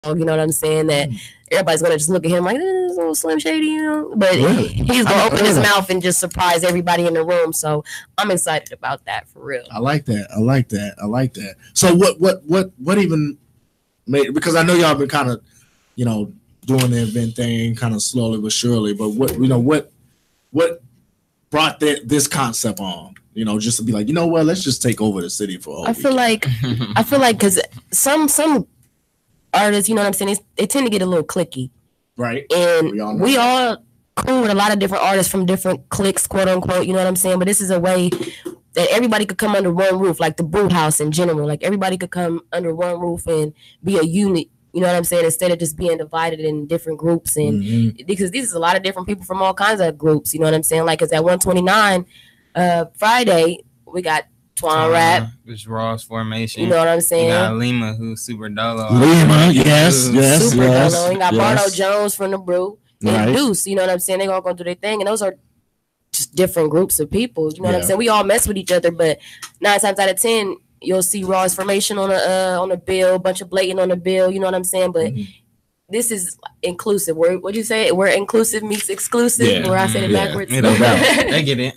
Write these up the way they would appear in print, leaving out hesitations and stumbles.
You know what I'm saying? That everybody's gonna just look at him like this is a little Slim Shady, you know. But he's gonna open his mouth and just surprise everybody in the room. So I'm excited about that for real. I like that. So what even made, because I know y'all been kind of, doing the event thing kind of slowly but surely, but what brought this concept on? Just to be like, let's just take over the city for a whole I feel like because some artists, you know what I'm saying, they tend to get a little cliquey. Right. And we all cool with a lot of different artists from different cliques, quote unquote, you know what I'm saying? But this is a way that everybody could come under one roof, like the Brew House in general. Like everybody could come under one roof and be a unit, you know what I'm saying, instead of just being divided in different groups. And because this is a lot of different people from all kinds of groups, you know what I'm saying? Like, because at 129 Friday, we got Twan Rap, which Ross Formation. You know what I'm saying? We got Lima, who's Super Dolo. Lima, yes. Super Dolo. We got Bardo Jones from the Brew. And Right. Deuce, you know what I'm saying? They all gonna do their thing. And those are just different groups of people. You know what I'm saying? We all mess with each other, but 9 times out of 10, you'll see Ross Formation on the bill, a bunch of Blatant on the bill, you know what I'm saying? But this is inclusive. What'd you say? We're inclusive meets exclusive. Where I said it backwards. They get it.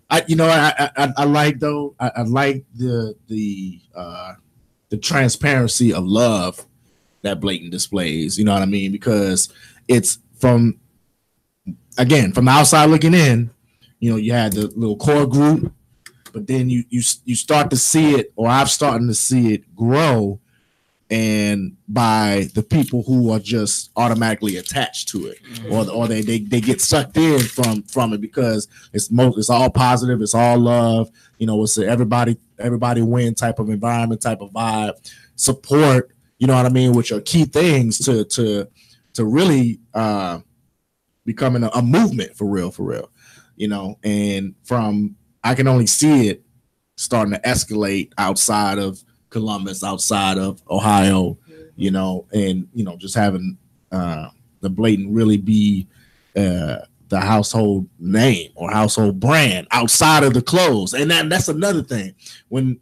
I like though. I like the transparency of love that Blatant displays. You know what I mean? Because it's from the outside looking in. You had the little core group, but then you start to see it, or I'm starting to see it grow, and by the people who are just automatically attached to it, or they get sucked in from it, because it's all positive, it's all love. It's a everybody win type of environment, type of vibe, support. You know what I mean, which are key things to really becoming a movement for real. And from I can only see it starting to escalate outside of Columbus, outside of Ohio, and just having the Blatant really be the household name or household brand outside of the clothes. And that's another thing. When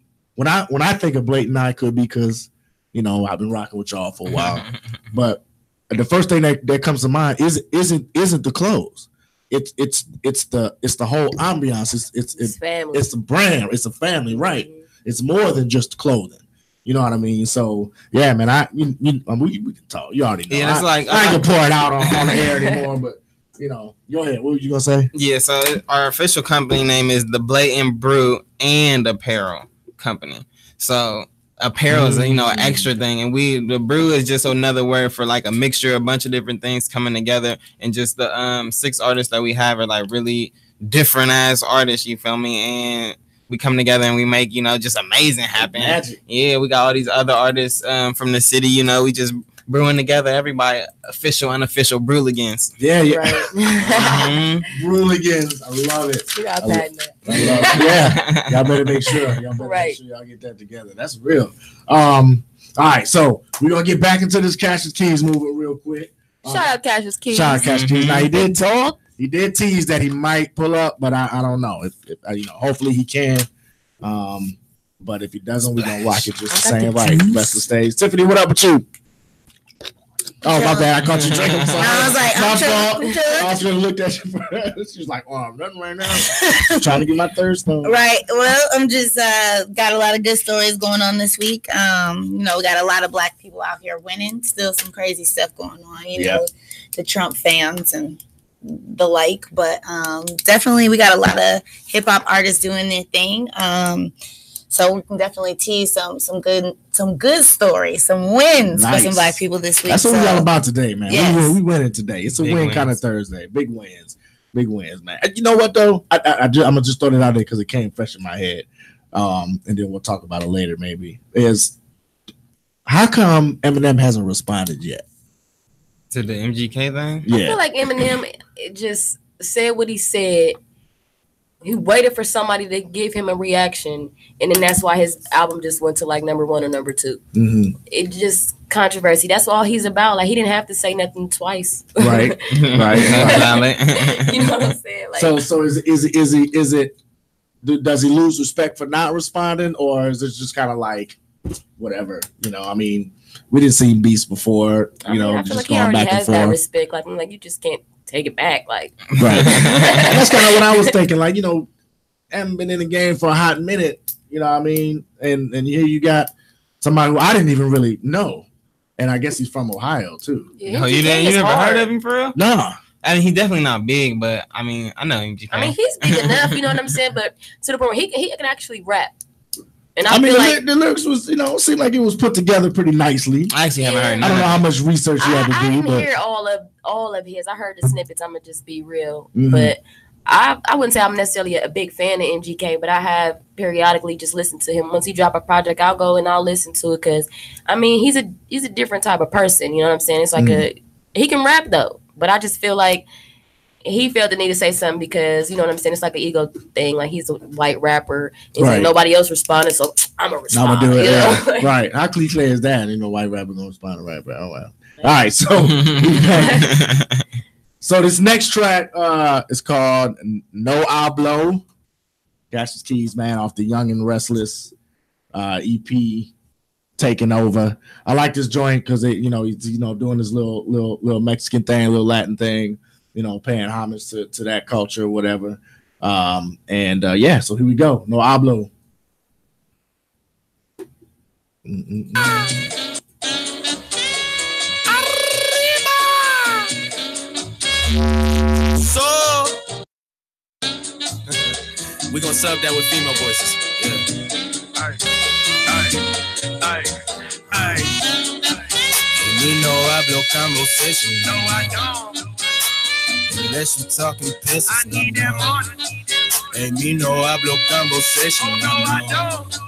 I think of Blatant, I could, because I've been rocking with y'all for a while, but the first thing that comes to mind isn't the clothes. It's the whole ambiance. It's family. It's the brand. It's a family, right? It's more than just clothing. You know what I mean? So yeah, man. We can talk. You already know. Yeah, it's I ain't gonna pour it out on the air anymore. But go ahead. What were you gonna say? Yeah. So our official company name is the Blatant Brew and Apparel Company. So apparel is an extra thing, and the brew is just another word for like a mixture, a bunch of different things coming together. And just the 6 artists that we have are like really different as artists. You feel me? And we come together and we make just amazing happen. Magic. Yeah, we got all these other artists from the city. We just brewing together. Everybody official, unofficial Brewligans. Yeah. Mm-hmm. Brewligans. I love it. We got that. Yeah. Y'all better make sure. Y'all get that together. That's real. All right, so we're gonna get back into this Cassius Keys movement real quick. Shout out Cassius Keys. Shout out Cassius Keys. Now he did tease that he might pull up, but I don't know. If hopefully he can. But if he doesn't, we're gonna rock it just the same. Right. Best of stage. Tiffany, what up with you? Oh, my bad. I caught you drinking. I was like, I was gonna look at you first. She was like, I'm running right now. I'm trying to get my third stone. Right. Well, I'm just got a lot of good stories going on this week. We got a lot of Black people out here winning. Still some crazy stuff going on. The Trump fans and the like. But definitely we got a lot of hip hop artists doing their thing. So we can definitely tease some good stories, some wins for some Black people this week. That's what we're all about today, man. Yes. We winning today. It's a win kind of Thursday. Big wins, man. You know what though? I'm gonna just throw it out there because it came fresh in my head. And then we'll talk about it later. Maybe is how come Eminem hasn't responded yet to the MGK thing? Yeah, I feel like Eminem just said what he said. He waited for somebody to give him a reaction, and then that's why his album just went to like number 1 or number 2. Mm-hmm. It just controversy. That's all he's about. Like he didn't have to say nothing twice. Right. You know what I'm saying? Like, so is it? Does he lose respect for not responding, or is it just kind of like whatever. You know, I mean, we didn't see Beast before. I mean, I feel like he already has that respect. Like, I'm like, you just can't take it back. Like, right. That's kind of what I was thinking. Like, you know, haven't been in the game for a hot minute. You know what I mean? And here you got somebody who I didn't even really know. And I guess he's from Ohio too. Yeah, you never heard of him for real? No. I mean, he's definitely not big, but I mean, I know him. I mean, he's big enough, you know what I'm saying? But to the point where he can actually rap. And I mean, the lyrics was, you know, seemed like it was put together pretty nicely. I actually haven't heard. I don't know how much research you had to do. I didn't but hear all of his. I heard the snippets. I'm gonna just be real, but I wouldn't say I'm necessarily a big fan of MGK, but I have periodically just listened to him. Once he drop a project, I'll go and I'll listen to it because I mean he's a different type of person. You know what I'm saying? It's like he can rap though, but I just feel like he felt the need to say something because you know what I'm saying. It's like an ego thing. Like he's a white rapper, and like nobody else responded, so I'm gonna respond. I'm gonna do it. Yeah. Right? How cliche is that? You know, white rapper gonna respond to rapper. Oh well. All right, so. So this next track is called No Hablo. Cassius Keys, man, off the Young and Restless EP, Taking Over. I like this joint because he's doing this little Mexican thing, little Latin thing, you know, paying homage to that culture or whatever. So here we go. No Hablo. So we're gonna sub that with female voices. Me no hablo conversation. No, I don't. Unless you talking pesos. I need that money. Hey, me no hablo conversation. No, I don't.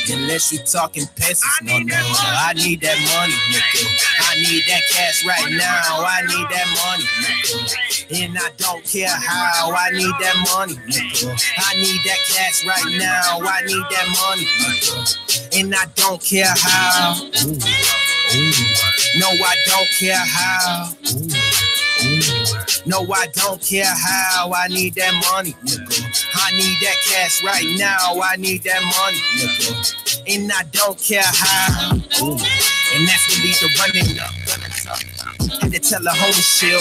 Unless you talking pesos, no. I need that money, nigga. I need that cash right now. I need that money, nigga. And I don't care how. I need that money, nigga. I need that cash right now. I need that money, nigga. And I don't care how. No, I don't care how. No, I don't care how. I need that money, nigga. I need that cash right now. I need that money, nigga. And I don't care how. And that's what leads to running up. Had to tell a homie chill.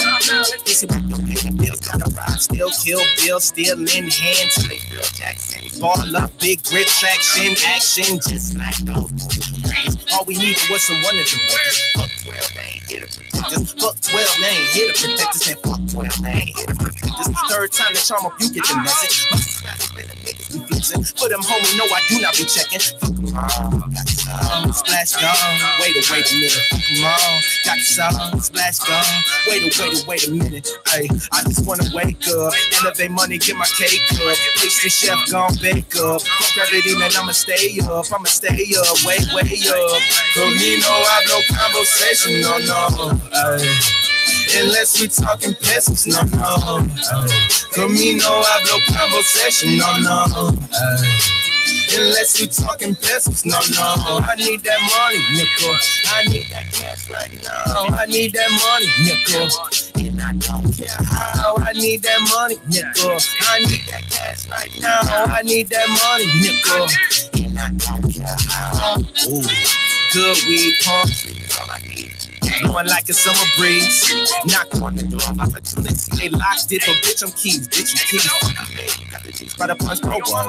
They said we don't pay the bills, gotta ride. Still kill bills, still in hand till they feel Jackson. Ball up, big grit, traction, action, just like those movies. All we needed was someone to do it. Fuck 12, they ain't here to protect us. Fuck 12, they ain't here to protect us. And fuck 12, they ain't here to protect us. Third time the charm up, you get the message. For them homie, no, I do not be checking. Fuck them all, splash gone. Wait a minute. Fuck them all, got the song, splash gone. Wait a minute. Ay, I just wanna wake up, elevate money, get my cake up. Pastry chef gone bake up. Fuck everything, man, I'ma stay up, way up. For me, no, I have no conversation, no. Ay. Unless we talking pesos, no. For me, no, I have no conversation, no. Unless we talking pesos, no. I need that money, nigga. I need that cash right now. I need that money, nigga. And I don't care how. I need that money, nigga. I need that cash right now. I need that money, nigga. And I don't care how. Ooh, good weed pump, all I need. Blowing like a summer breeze. Knock on the door, opportunity. They locked it, but bitch, I'm keys. Bitch, you keys. By the punch pro one.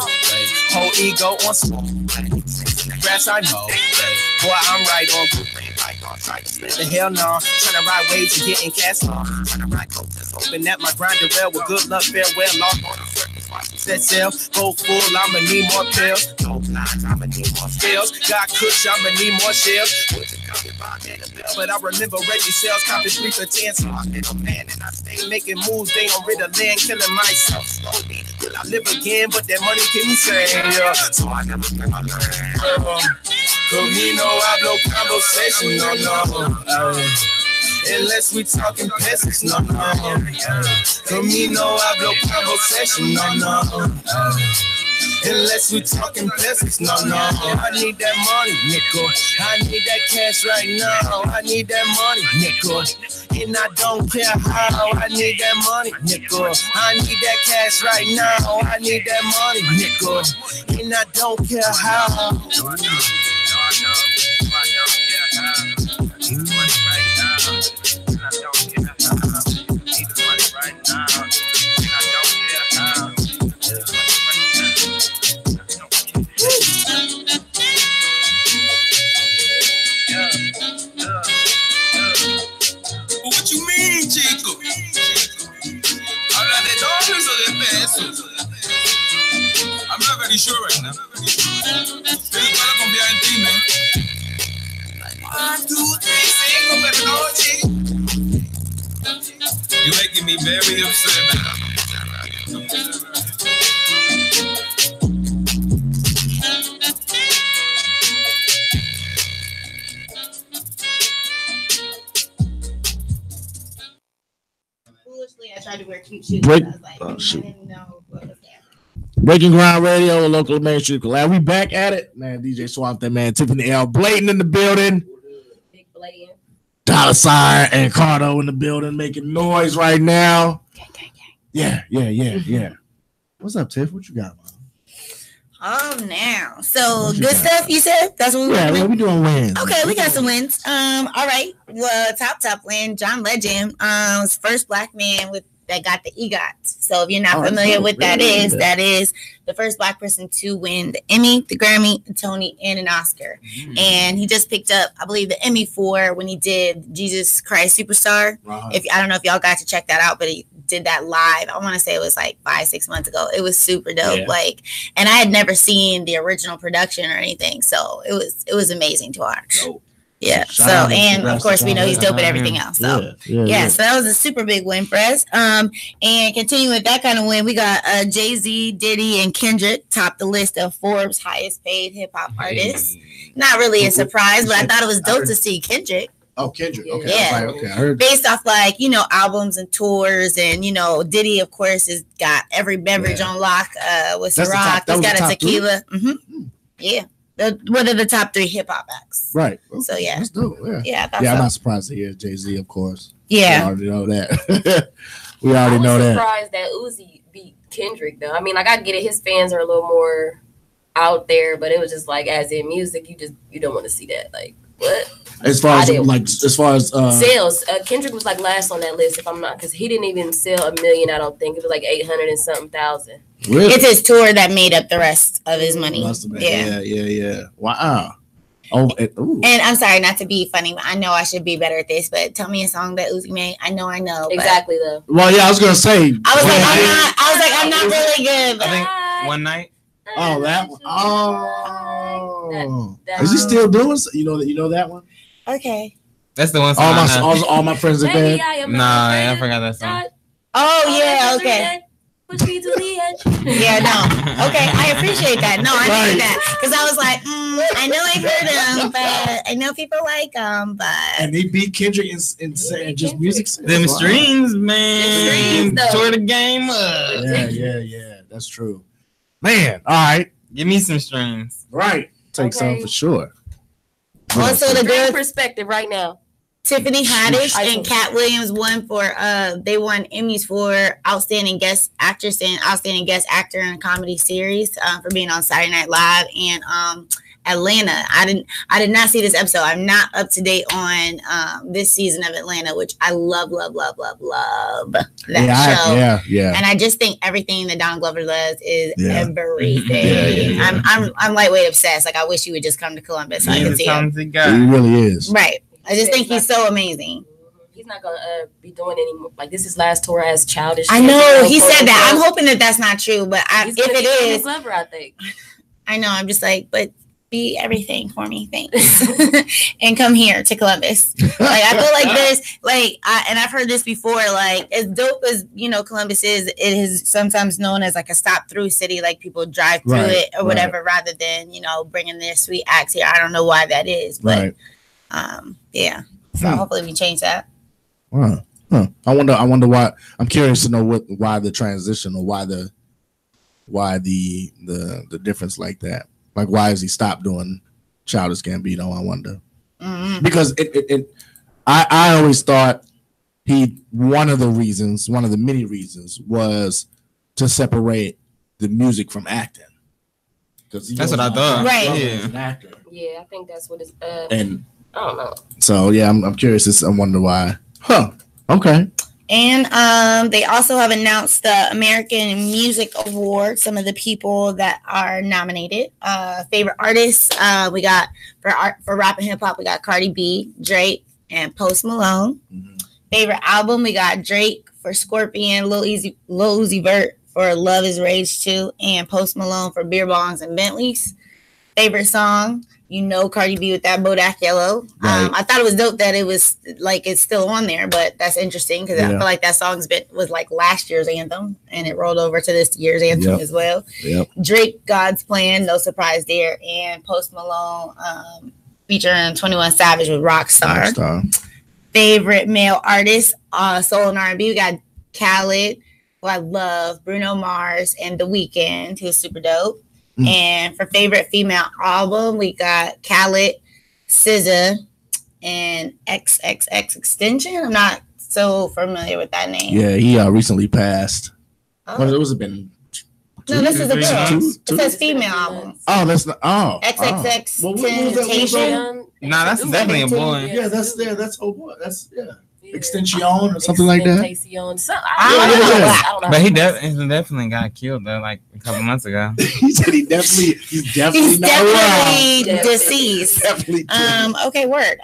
Whole ego on smoke. Grass I know. Boy, I'm right on group. The hell no. Tryna ride waves and getting cash on. Tryna ride coaches. Hoping that my grinder rail with good luck, farewell, lost. Set sail, go full, I'ma need more pills. Dope lines, I'ma need more spills. Got kush, I'ma need more shells. But I remember Reggie sales, copy 3 for 10. So I'm a man and I stay making moves. They on rid of land, killing myself slowly. Will I live again? But that money can save, yeah. So I never been on Conmigo hablo conversation, no. Unless we talking pesos, no. Conmigo hablo conversation, no. Unless we talking pesos, no. I need that money, nigga. I need that cash right now. I need that money, nigga. And I don't care how. I need that money, nigga. I need that cash right now. I need that money, nigga. And I don't care how. 1, 2, 3, single, baby, no chicken. You making me very upset now. Foolishly, I tried to wear cute shoes. Break- I was like, oh, shoot. I didn't know what was happening. Breaking Ground Radio, local Main Street Collab. We back at it, man. DJ Swamp, that man. Tiffany L. Blatant in the building. Big Blatant. Dollar Sign and Cardo in the building, making noise right now. Yeah. What's up, Tiff? What you got, man? Oh, now. So, What you good got? stuff, you said? That's what we Yeah, were man, we doing wins. Okay, we got some wins. All right. Well, top win. John Legend was first black man that got the EGOT. So if you're not familiar with that is the first black person to win the Emmy, the Grammy, the Tony, and an Oscar. And he just picked up, I believe, the Emmy for when he did Jesus Christ Superstar. Right. I don't know if y'all got to check that out, but he did that live. I want to say it was like 5-6 months ago. It was super dope. Yeah. And I had never seen the original production or anything, so it was amazing to watch. Dope. Yeah. Shout out and And congrats of course to we know John he's dope at everything else. So Yeah. so that was a super big win for us. And continuing with that kind of win, we got Jay-Z, Diddy, and Kendrick topped the list of Forbes' highest paid hip hop artists. Not really a surprise, but I thought it was dope to see Kendrick. Oh, Kendrick. Okay. Yeah. Okay. I heard. Based off albums and tours, and Diddy of course has got every beverage on lock with That's the Ciroc. top- that He's was got the a top tequila. Yeah. What are the top 3 hip hop acts? Right. So, yeah. That's dope. Yeah. Yeah, I thought Yeah, I'm so. not surprised to hear Jay-Z, of course. Yeah. We already know that. We already know I was that. surprised that Uzi beat Kendrick though. I mean, I get it. His fans are a little more out there, but it was just like, as in music, you don't want to see that. Like, what? As far as Sales, Kendrick was like last on that list, if I'm not, because he didn't even sell 1 million. I don't think it was like 800 and something thousand. really? It's his tour that made up the rest of his money. Must have been. Yeah. Yeah. Wow. Oh, ooh. And I'm sorry not to be funny, but I know I should be better at this. But tell me a song that Uzi made. I know. But Exactly though. Well, yeah, I was gonna say. I'm not really good. I But think one night. Oh, that one. Oh, That- is he still doing? You know that one? okay. That's the one. All my friends are Maybe dead. I am Nah, not I afraid forgot that of song. God. Oh yeah. Okay. Push me to the edge. Yeah. No. Okay. I appreciate that. No, I Right. need that because I was like, I know I've heard him, but I know people like him, but And he beat Kendrick in just music. Them Wow. streams, man. Streams, though. Tore the game up. Yeah. That's true. Man, all right. Give me some streams. Right. Take some Okay. for sure. also the Great girl perspective right now. Tiffany Haddish I and think- Cat Williams won Emmys for Outstanding Guest Actress and Outstanding Guest Actor in a Comedy Series for being on Saturday Night Live and Atlanta. I did not see this episode. I'm not up to date on this season of Atlanta, which I love that show. Yeah. And I just think everything that Don Glover does is Yeah. everything. Yeah. I'm lightweight obsessed. Like I wish you would just come to Columbus so I could see him. Talented He guy. really is. Right. I just think he's so amazing. He's not gonna be doing any more. Like, this is his last tour as Childish. I know he quote, said that. I'm unquote. hoping that that's not true, but He's if gonna it be Donald is, Glover, I think. I know. I'm just like, but be everything for me, thanks, and come here to Columbus. Like I feel like this, and I've heard this before. Like as dope as Columbus is, it is sometimes known as like a stop through city. Like people drive through Right, it or whatever, rather than bringing their sweet acts here. I don't know why that is, but yeah. So hopefully we change that. Huh. I wonder why. I'm curious to know why the transition or why the difference like that. Like, why has he stopped doing Childish Gambino? I wonder. Because I always thought one of the many reasons was to separate the music from acting. That's what I thought. Right. Yeah. An actor. Yeah, I think that's what it's. And I don't know. so yeah, I'm curious. I wonder why. Huh. Okay. And they also have announced the American Music Award. Some of the people that are nominated. Favorite artists, we got for rap and hip hop, we got Cardi B, Drake, and Post Malone. Favorite album, we got Drake for Scorpion, Lil Uzi Vert for Love Is Rage 2, and Post Malone for Beer Bongs and Bentleys. Favorite song, You know Cardi B with that Bodak Yellow. Right. I thought it was dope that it was like it's still on there, but that's interesting because I feel like that song's was like last year's anthem and it rolled over to this year's anthem as well. Yep. Drake, God's Plan, no surprise there, and Post Malone featuring 21 Savage with Rockstar. Favorite male artist, soul and R&B, we got Khaled, who I love, Bruno Mars, and The Weeknd, who's super dope. And for favorite female album, we got Khaled, SZA, and XXX Extension. I'm not so familiar with that name. Yeah, he recently passed. What was it been? No, this is a girl. It says female album. Oh, that's not. Oh, XXX Well, what was that? Temptation. Nah, that's definitely a boy. Yeah, that's oh boy, that's Extension or something like that. I don't know. But he definitely got killed though, like a couple months ago. He said he's definitely not around. Deceased. Definitely. Okay, word.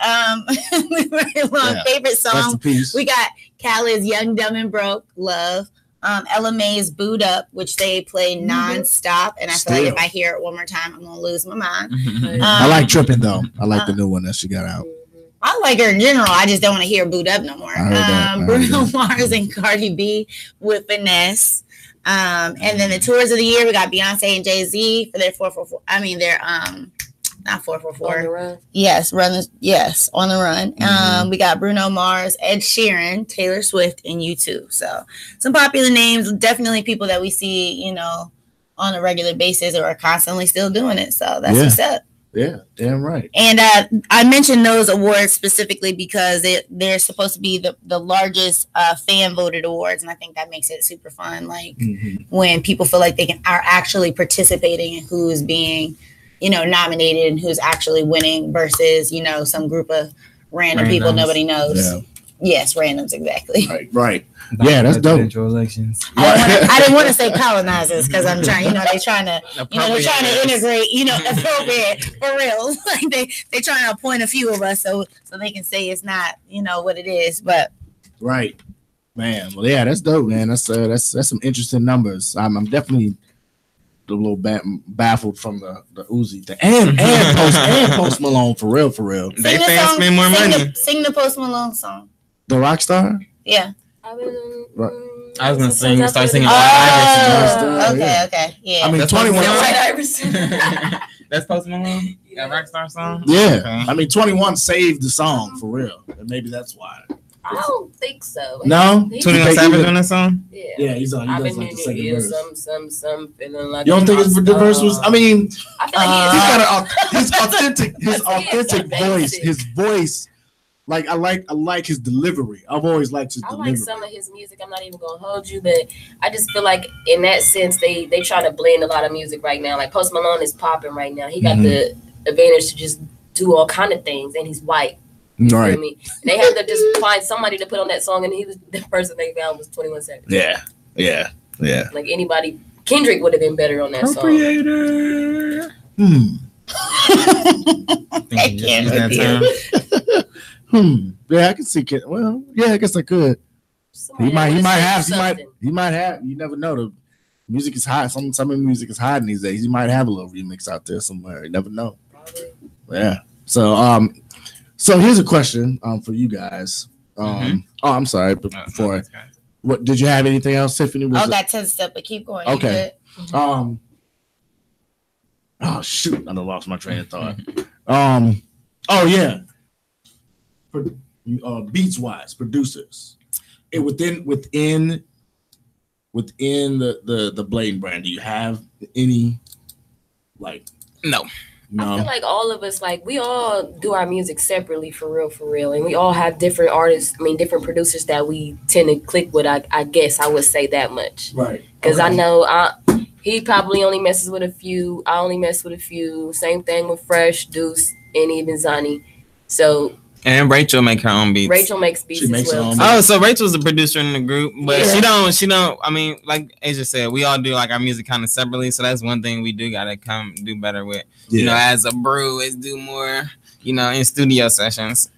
Favorite song. We got Khaled's Young, Dumb and Broke, Love. Ella May's Boo'd Up, which they play nonstop, and I feel like if I hear it one more time, I'm gonna lose my mind. I like Tripping though. I like the new one that she got out. I like her in general. I just don't want to hear Boo'd Up no more. Bruno Mars and Cardi B with Finesse. And then the tours of the year, we got Beyonce and Jay-Z for their 444. I mean, their not 444. On the Run. Yes, On the Run. We got Bruno Mars, Ed Sheeran, Taylor Swift, and U2. So some popular names, definitely people that we see, on a regular basis or are constantly still doing it. So that's what's up. Yeah, damn right. And I mentioned those awards specifically because they're supposed to be the largest fan voted awards, and I think that makes it super fun. Like when people feel like are actually participating in who's being, nominated and who's actually winning versus some group of random people nobody knows. Yeah. Yes, randoms, exactly. Right. Yeah, that's dope. Elections. I didn't want to say colonizers because I'm trying. They're trying to, they're trying to integrate. Appropriate for real. Like they trying to appoint a few of us so they can say it's not, what it is. But right, man. Well, yeah, that's dope, man. That's some interesting numbers. I'm definitely a little baffled from the Uzi thing and Post Malone for real. They fans spend more money. Sing the Post Malone song. The Rockstar? Yeah. I was gonna start singing. Okay. Yeah. I mean, 21. Iverson. That's Post Malone. That Rockstar song. Yeah. Okay. I mean, 21 saved the song for real, and maybe that's why. I don't think so. No. 21 Savage on that song. Yeah, he's on. I've been like the second verse. Some feeling like. You don't think the verse was? I mean, I feel like his authentic voice. His voice. Like I like his delivery. I've always liked his delivery. I like some of his music. I'm not even gonna hold you, but I just feel like in that sense they try to blend a lot of music right now. Like Post Malone is popping right now. He got the advantage to just do all kind of things, and he's white. You feel me? They had to just find somebody to put on that song, and the person they found was 21 Savage. Yeah. Like anybody, Kendrick would have been better on that song. I can't with you. Yeah, I can see it. Well, yeah, I guess I could. He might have. You never know. The music is hot. Some of the music is hot these days. He might have a little remix out there somewhere. You never know. Probably. Yeah. So here's a question for you guys. Oh, I'm sorry, but before what did you have anything else, Tiffany? That 10 step, but keep going. Okay. Oh shoot, I lost my train of thought. Oh yeah. Beats wise, producers, within the Bladen brand, do you have any No. I feel like all of us, we all do our music separately for real, and we all have different artists. I mean, different producers that we tend to click with. I guess I would say that much, right? Because I know he probably only messes with a few. I only mess with a few. Same thing with Fresh, Deuce, and even Zani. So. And Rachel make her own beats. Rachel makes beats as well. Oh, so Rachel's the producer in the group, but she don't. I mean, like Asia said, we all do our music kind of separately. So that's one thing we do gotta do better with. Yeah. As a brew, is do more. In studio sessions.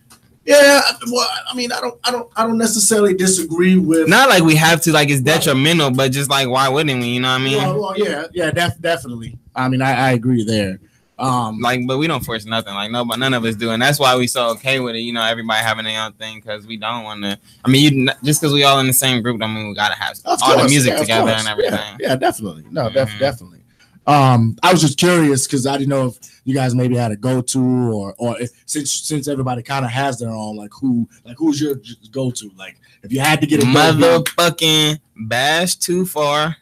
Yeah, well, I mean, I don't necessarily disagree with. Not like we have to, it's detrimental, but just why wouldn't we? You know what I mean? Well, yeah, definitely. I mean, I agree there. But we don't force nothing. Like none of us do, and that's why we so okay with it. You know, everybody having their own thing because we don't want to. I mean, just because we all in the same group, I mean, we gotta have all the music together and everything. Yeah, definitely. No, definitely. I was just curious because I didn't know if you guys maybe had a go-to or if, since everybody kind of has their own, who's your go-to? Like if you had to get a motherfucking Bash Too Far,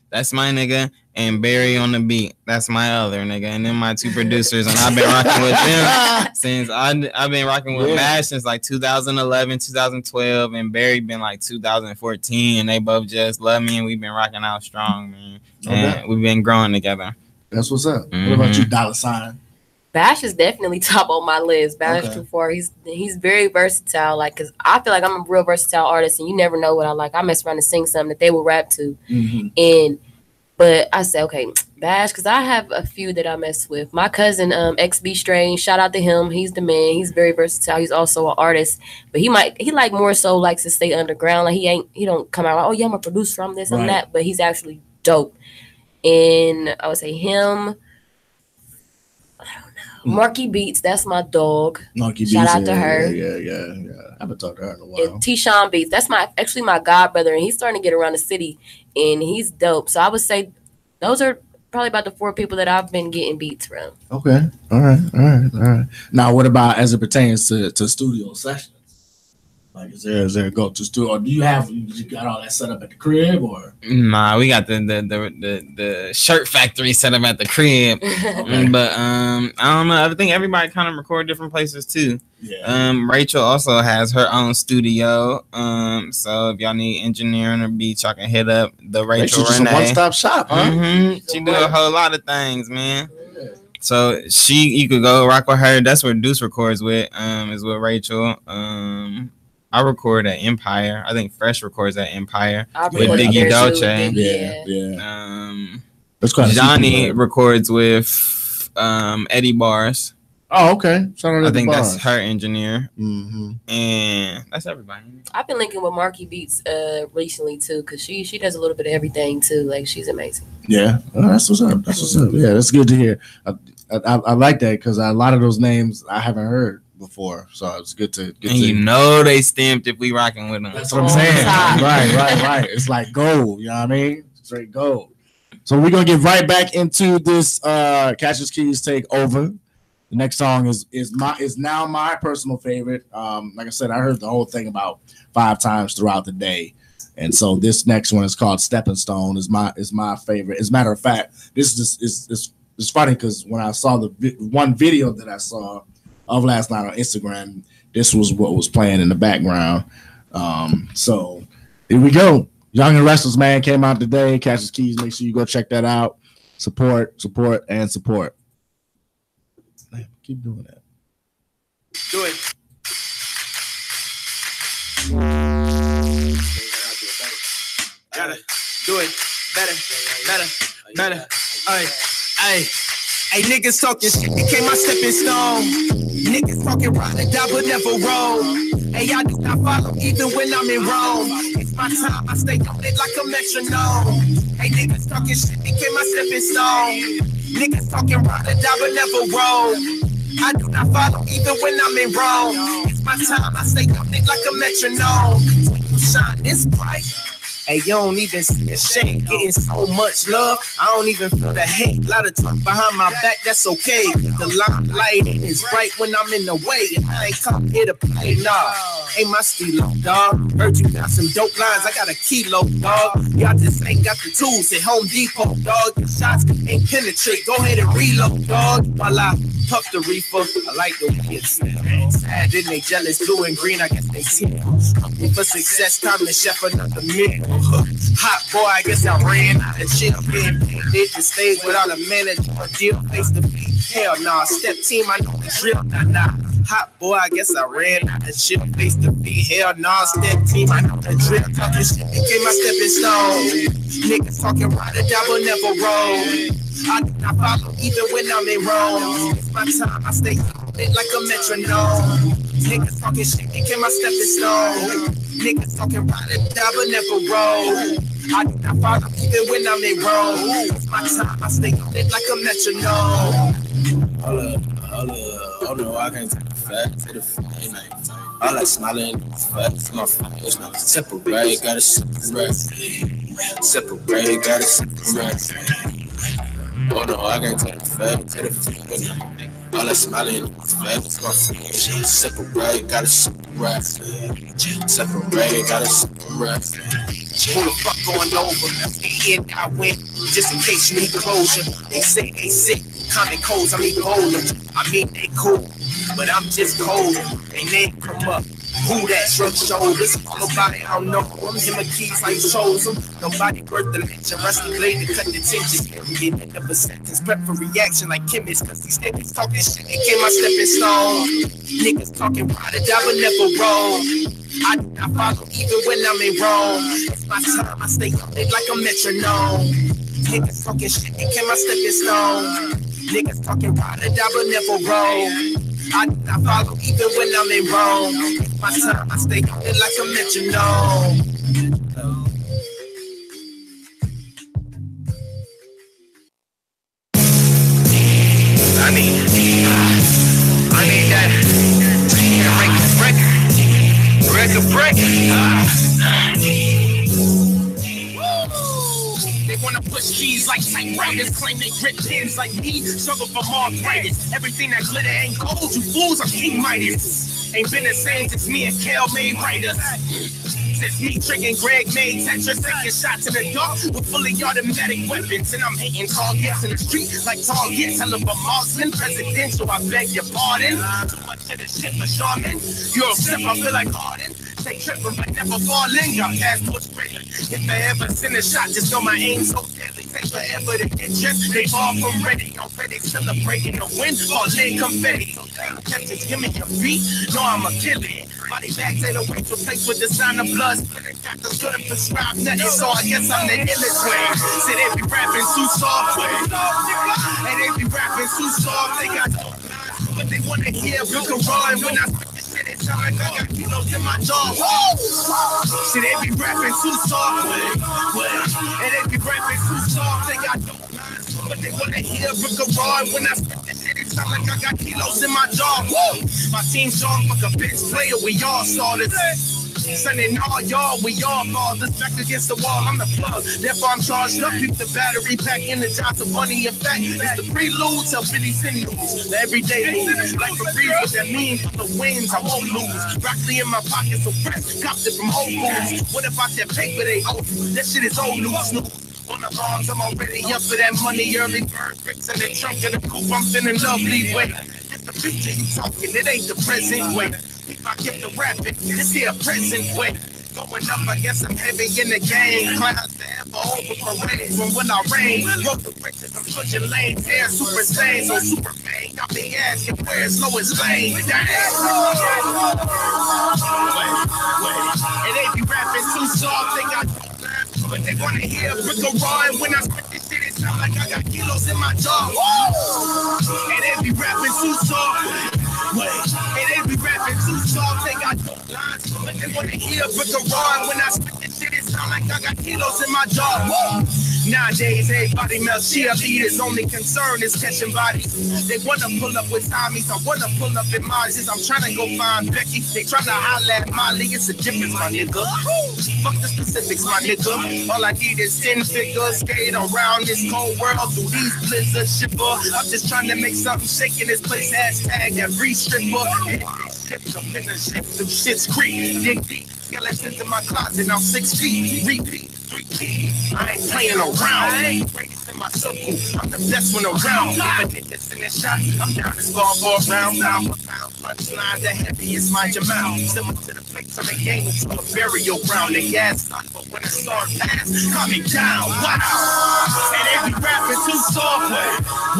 that's my nigga, and Barry on the beat, that's my other nigga, and then my two producers, and I've been rocking with them since I've been rocking with Bash since like 2011, 2012, and Barry been like 2014, and they both just love me, and we've been rocking out strong, man. And we've been growing together. That's what's up. What about you, Dollar Sign? Bash is definitely top on my list. Bash Too Far. He's very versatile. Like, cause I feel like I'm a real versatile artist, and you never know what I like. I mess around and sing something that they will rap to, but I said, okay, Bash, because I have a few that I mess with. My cousin, XB Strange, shout out to him. He's the man. He's very versatile. He's also an artist, but he like more so likes to stay underground. Like he don't come out like, oh yeah, I'm a producer, I'm this, I'm that, but he's actually dope. And I would say him. I don't know. Marky Beats, that's my dog. Marky Shout Beats, out to her. Yeah. I haven't talked to her in a while. And T-Sean Beats, that's actually my god brother, and he's starting to get around the city, and he's dope. So I would say those are probably about the 4 people that I've been getting beats from. Okay, all right. Now, what about as it pertains to studio sessions? Like, is there a go-to studio, or do you got all that set up at the crib, or? Nah, we got the shirt factory set up at the crib. Okay. But I don't know. I think everybody kind of record different places too. Yeah. Rachel also has her own studio. So if y'all need engineering or beats, y'all can hit up the Rachel Renee. Just a one-stop shop, huh? She do a whole lot of things, man. So you could go rock with her. That's where Deuce records with. Is with Rachel. I record at Empire. I think Fresh records at Empire with Diggy Dolce. Yeah. Johnny records with Eddie Bars. Oh, okay. I think that's her engineer. And that's everybody. I've been linking with Marky Beats recently too, because she does a little bit of everything too. Like, she's amazing. Yeah. Oh, that's what's up. Yeah, that's good to hear. I like that because a lot of those names I haven't heard before, so it's good to get. And you know they stamped if we rocking with them. That's what I'm saying. Right. It's like gold. You know what I mean? Straight gold. So we're gonna get right back into this. Cassius Keys Take Over. The next song is now my personal favorite. Like I said, I heard the whole thing about 5 times throughout the day, and so this next one is called Stepping Stone. Is my favorite. As a matter of fact, this is funny because when I saw the one video that I saw of last night on Instagram, this was what was playing in the background. So here we go. Young and Restless Man came out today. Cassius Keys. Make sure you go check that out. Support. Man, keep doing that. Do it. Gotta do it better. Hey, niggas talking shit became my stepping stone. Niggas talking ride or die but never roll. Hey, I do not follow even when I'm in Rome. It's my time, I stay on it like a metronome. Hey, niggas talking shit became my stepping stone. Niggas talking ride or die but never roll. I do not follow even when I'm in Rome. It's my time, I stay on it like a metronome. Shine this bright. Hey, you don't even see the shade, getting so much love. I don't even feel the hate. A lot of talk behind my back, that's okay. The limelight is bright when I'm in the way, and I ain't come here to play, nah. Ain't my stilo, dog. Heard you got some dope lines, I got a kilo, dog. Y'all just ain't got the tools at Home Depot, dog. Your shots ain't penetrate, go ahead and reload, dog. While I puff the reefer, I like the way it smells. Sad, then they jealous, blue and green, I guess they see it. For success, time to chef another meal. Hot boy, I guess I ran out of shit. Being hit the stage without a manager or deal face to face. Hell nah, step team, I know the drill. Nah. Hot boy, I guess I ran out of shit face to face. Hell nah, step team, I know the drill. Talking shit became my stepping stone. Niggas talking ride or die but never roll. I do not follow even when I'm in Rome. It's my time, I stay on it like a metronome. Niggas talking shit became my stepping stone. Niggas talking ride or die but never roll. I do not follow even when I'm in Rome. It's my time, I stay on it like a metronome. Oh no, I can't take the fact to the fat. I like smiling facts to my face. Now separate, gotta separate. Separate, gotta separate. Oh no, I can't take the fact to the fat. I like smiling facts to my face. Separate, gotta separate. Separate, gotta separate. Who the fuck going over? In, I went, just in case you need closure. They say they sick, common codes, I'm even older. I mean they cool, but I'm just cold. They name come up. Who that truck shoulders? Nobody, I don't know. I'm him a keys like chose him. Nobody birthed the lecture. Rusty blade to cut the tension. Get end up a sentence. Prep for reaction like chemists. Cause these niggas talking shit. They came my stepping stone. Niggas talking pride, I would never roll. I do not follow even when I'm in wrong. It's my time, I stay on it like a metronome. Niggas talking shit, they came my stepping stone. Niggas talking pride, I would never roll. I do not follow even when I'm in wrong. It's my time, I stay on it like a metronome. I need that break. They wanna push keys like typewriters, claim they grip pins like me, struggle for more brightest. Everything that glitter ain't gold, you fools are King Midas. Ain't been the same since me and Kel made writers. Since me, Trick and Greg made Tetris, taking shots in the dark with fully automatic weapons. And I'm hitting targets in the street like targets. Hell of a Marksman, presidential, I beg your pardon. Too much of this shit for Charmin. You're a step, I feel like Harden. Stay tripping but never falling. Got past what's ready. If I ever send a shot, just know my aim so deadly. Take forever to get just. They far from ready. Already celebrating the win. All in confetti. Just give me your beat. No, I'm a killer. Body bags ain't a way to place with the sign of blood. Doctors couldn't prescribe nothing, so I guess I'm the illest way. Say they be rapping too soft, and they be rapping too soft. They got but they wanna hear Rick and Ron when I spit this shit. It sound like I got kilos in my jaw. See, they be rapping too soft, and they be rapping too soft. They got but they wanna hear Rick and Ron when I spit this shit. It sound like I got kilos in my jaw. My team's strong, fuck a bitch player. We all saw this. Sending all y'all, we all fathers back against the wall. I'm the plug, therefore I'm charged up. Keep the battery pack in the job of money. In fact, it's the prelude to Billy Sinews. The everyday moves, like a breeze, what that means for the wins, I won't lose. Broccoli in my pocket, so fresh, copped it from Whole Foods. What about that paper they owe? That shit is old news. On the arms, I'm already up for that money. Early bird bricks in the trunk of the coupe. I'm feeling lovely. Wait, it's the future you talking, it ain't the present. Wait. If I get the rapping, this here present way. Going up, I guess I'm heavy in the game. Clouds to ever over parade. From when I rain, roll the bridges, I'm switching lanes. Air super sane, so Superman got me asking where it's lowest lane. And they be rapping too soft, they got but they wanna hear Rick and Ron when I spit this shit. It sound like I got kilos in my jaw. And they be rapping too soft. And they be rapping too soft, they got no lines. But they wanna hear Rick and Ron when I spit this shit. It sound like I got kilos in my jaw. Nowadays, everybody melts cheerleaders. Only concern is catching bodies. They wanna pull up with Tommies. I wanna pull up in Marges. I'm trying to go find Becky. They trying to holler at Molly. It's a difference, my nigga. Fuck the specifics, my nigga. All I need is 10 figures. Skate around this cold world through these blizzards. Shipper. I'm just trying to make something shake in this place. Hashtag every stripper. I'm in the ship. Some shit's creep. Dig deep. Skeletons in my closet. I'm 6 feet. Repeat. I ain't playing around. I ain't greatest in my circle. I'm the best one around. If I did this in this shot, I'm down this ball for a round. Punchline the heaviest, mind your mouth. Similar to the place on the game to a burial ground. The gas not, but when the start pass, coming down. Wow. And they be rapping too soft.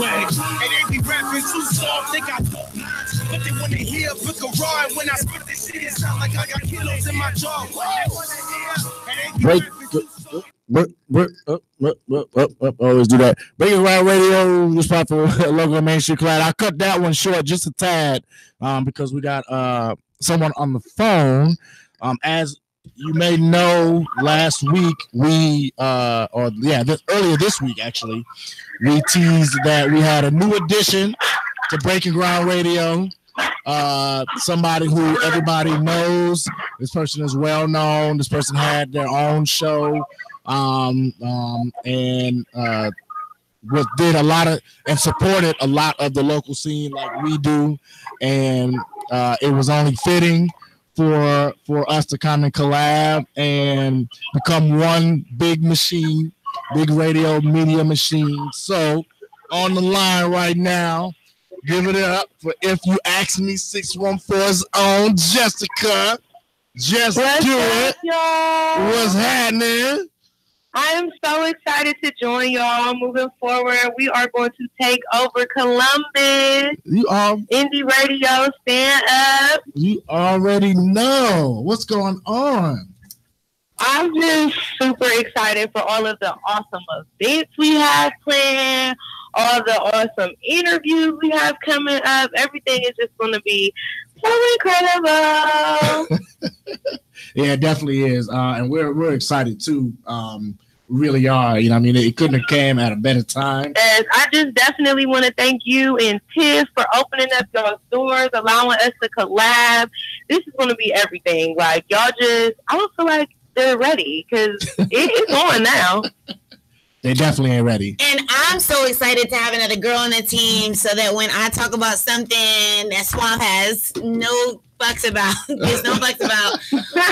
And they be rapping too soft. They got no lines, but they wanna hear Rick and Ron when I spit this shit. It sound like I got kilos in my jaw. Break. Always do that. Breaking Ride Radio, this spot for local Main Street Collide. I cut that one short just a tad because we got someone on the phone. As you may know, last week earlier this week actually, we teased that we had a new addition to Breaking Ground Radio. Somebody who everybody knows. This person is well known. This person had their own show, and did a lot of and supported a lot of the local scene like we do, and it was only fitting for us to kind of collab and become one big machine, big radio media machine. So on the line right now, give it up for If You Ask Me 614's own Jessica. Just What's do up, it. y'all? What's happening? I am so excited to join y'all. Moving forward, we are going to take over Columbus. You Indie Radio, stand up. You already know what's going on. I'm just super excited for all of the awesome events we have planned, all the awesome interviews we have coming up. Everything is just going to be so incredible. Yeah, it definitely is, and we're excited too. Really are. You know, I mean, it couldn't have came at a better time. And I just definitely want to thank you and Tiff for opening up your doors, allowing us to collab. This is going to be everything. Like, y'all just, I don't feel like they're ready because it's on now. They definitely ain't ready. And I'm so excited to have another girl on the team so that when I talk about something that Swamp has no fucks about, there's no fucks about,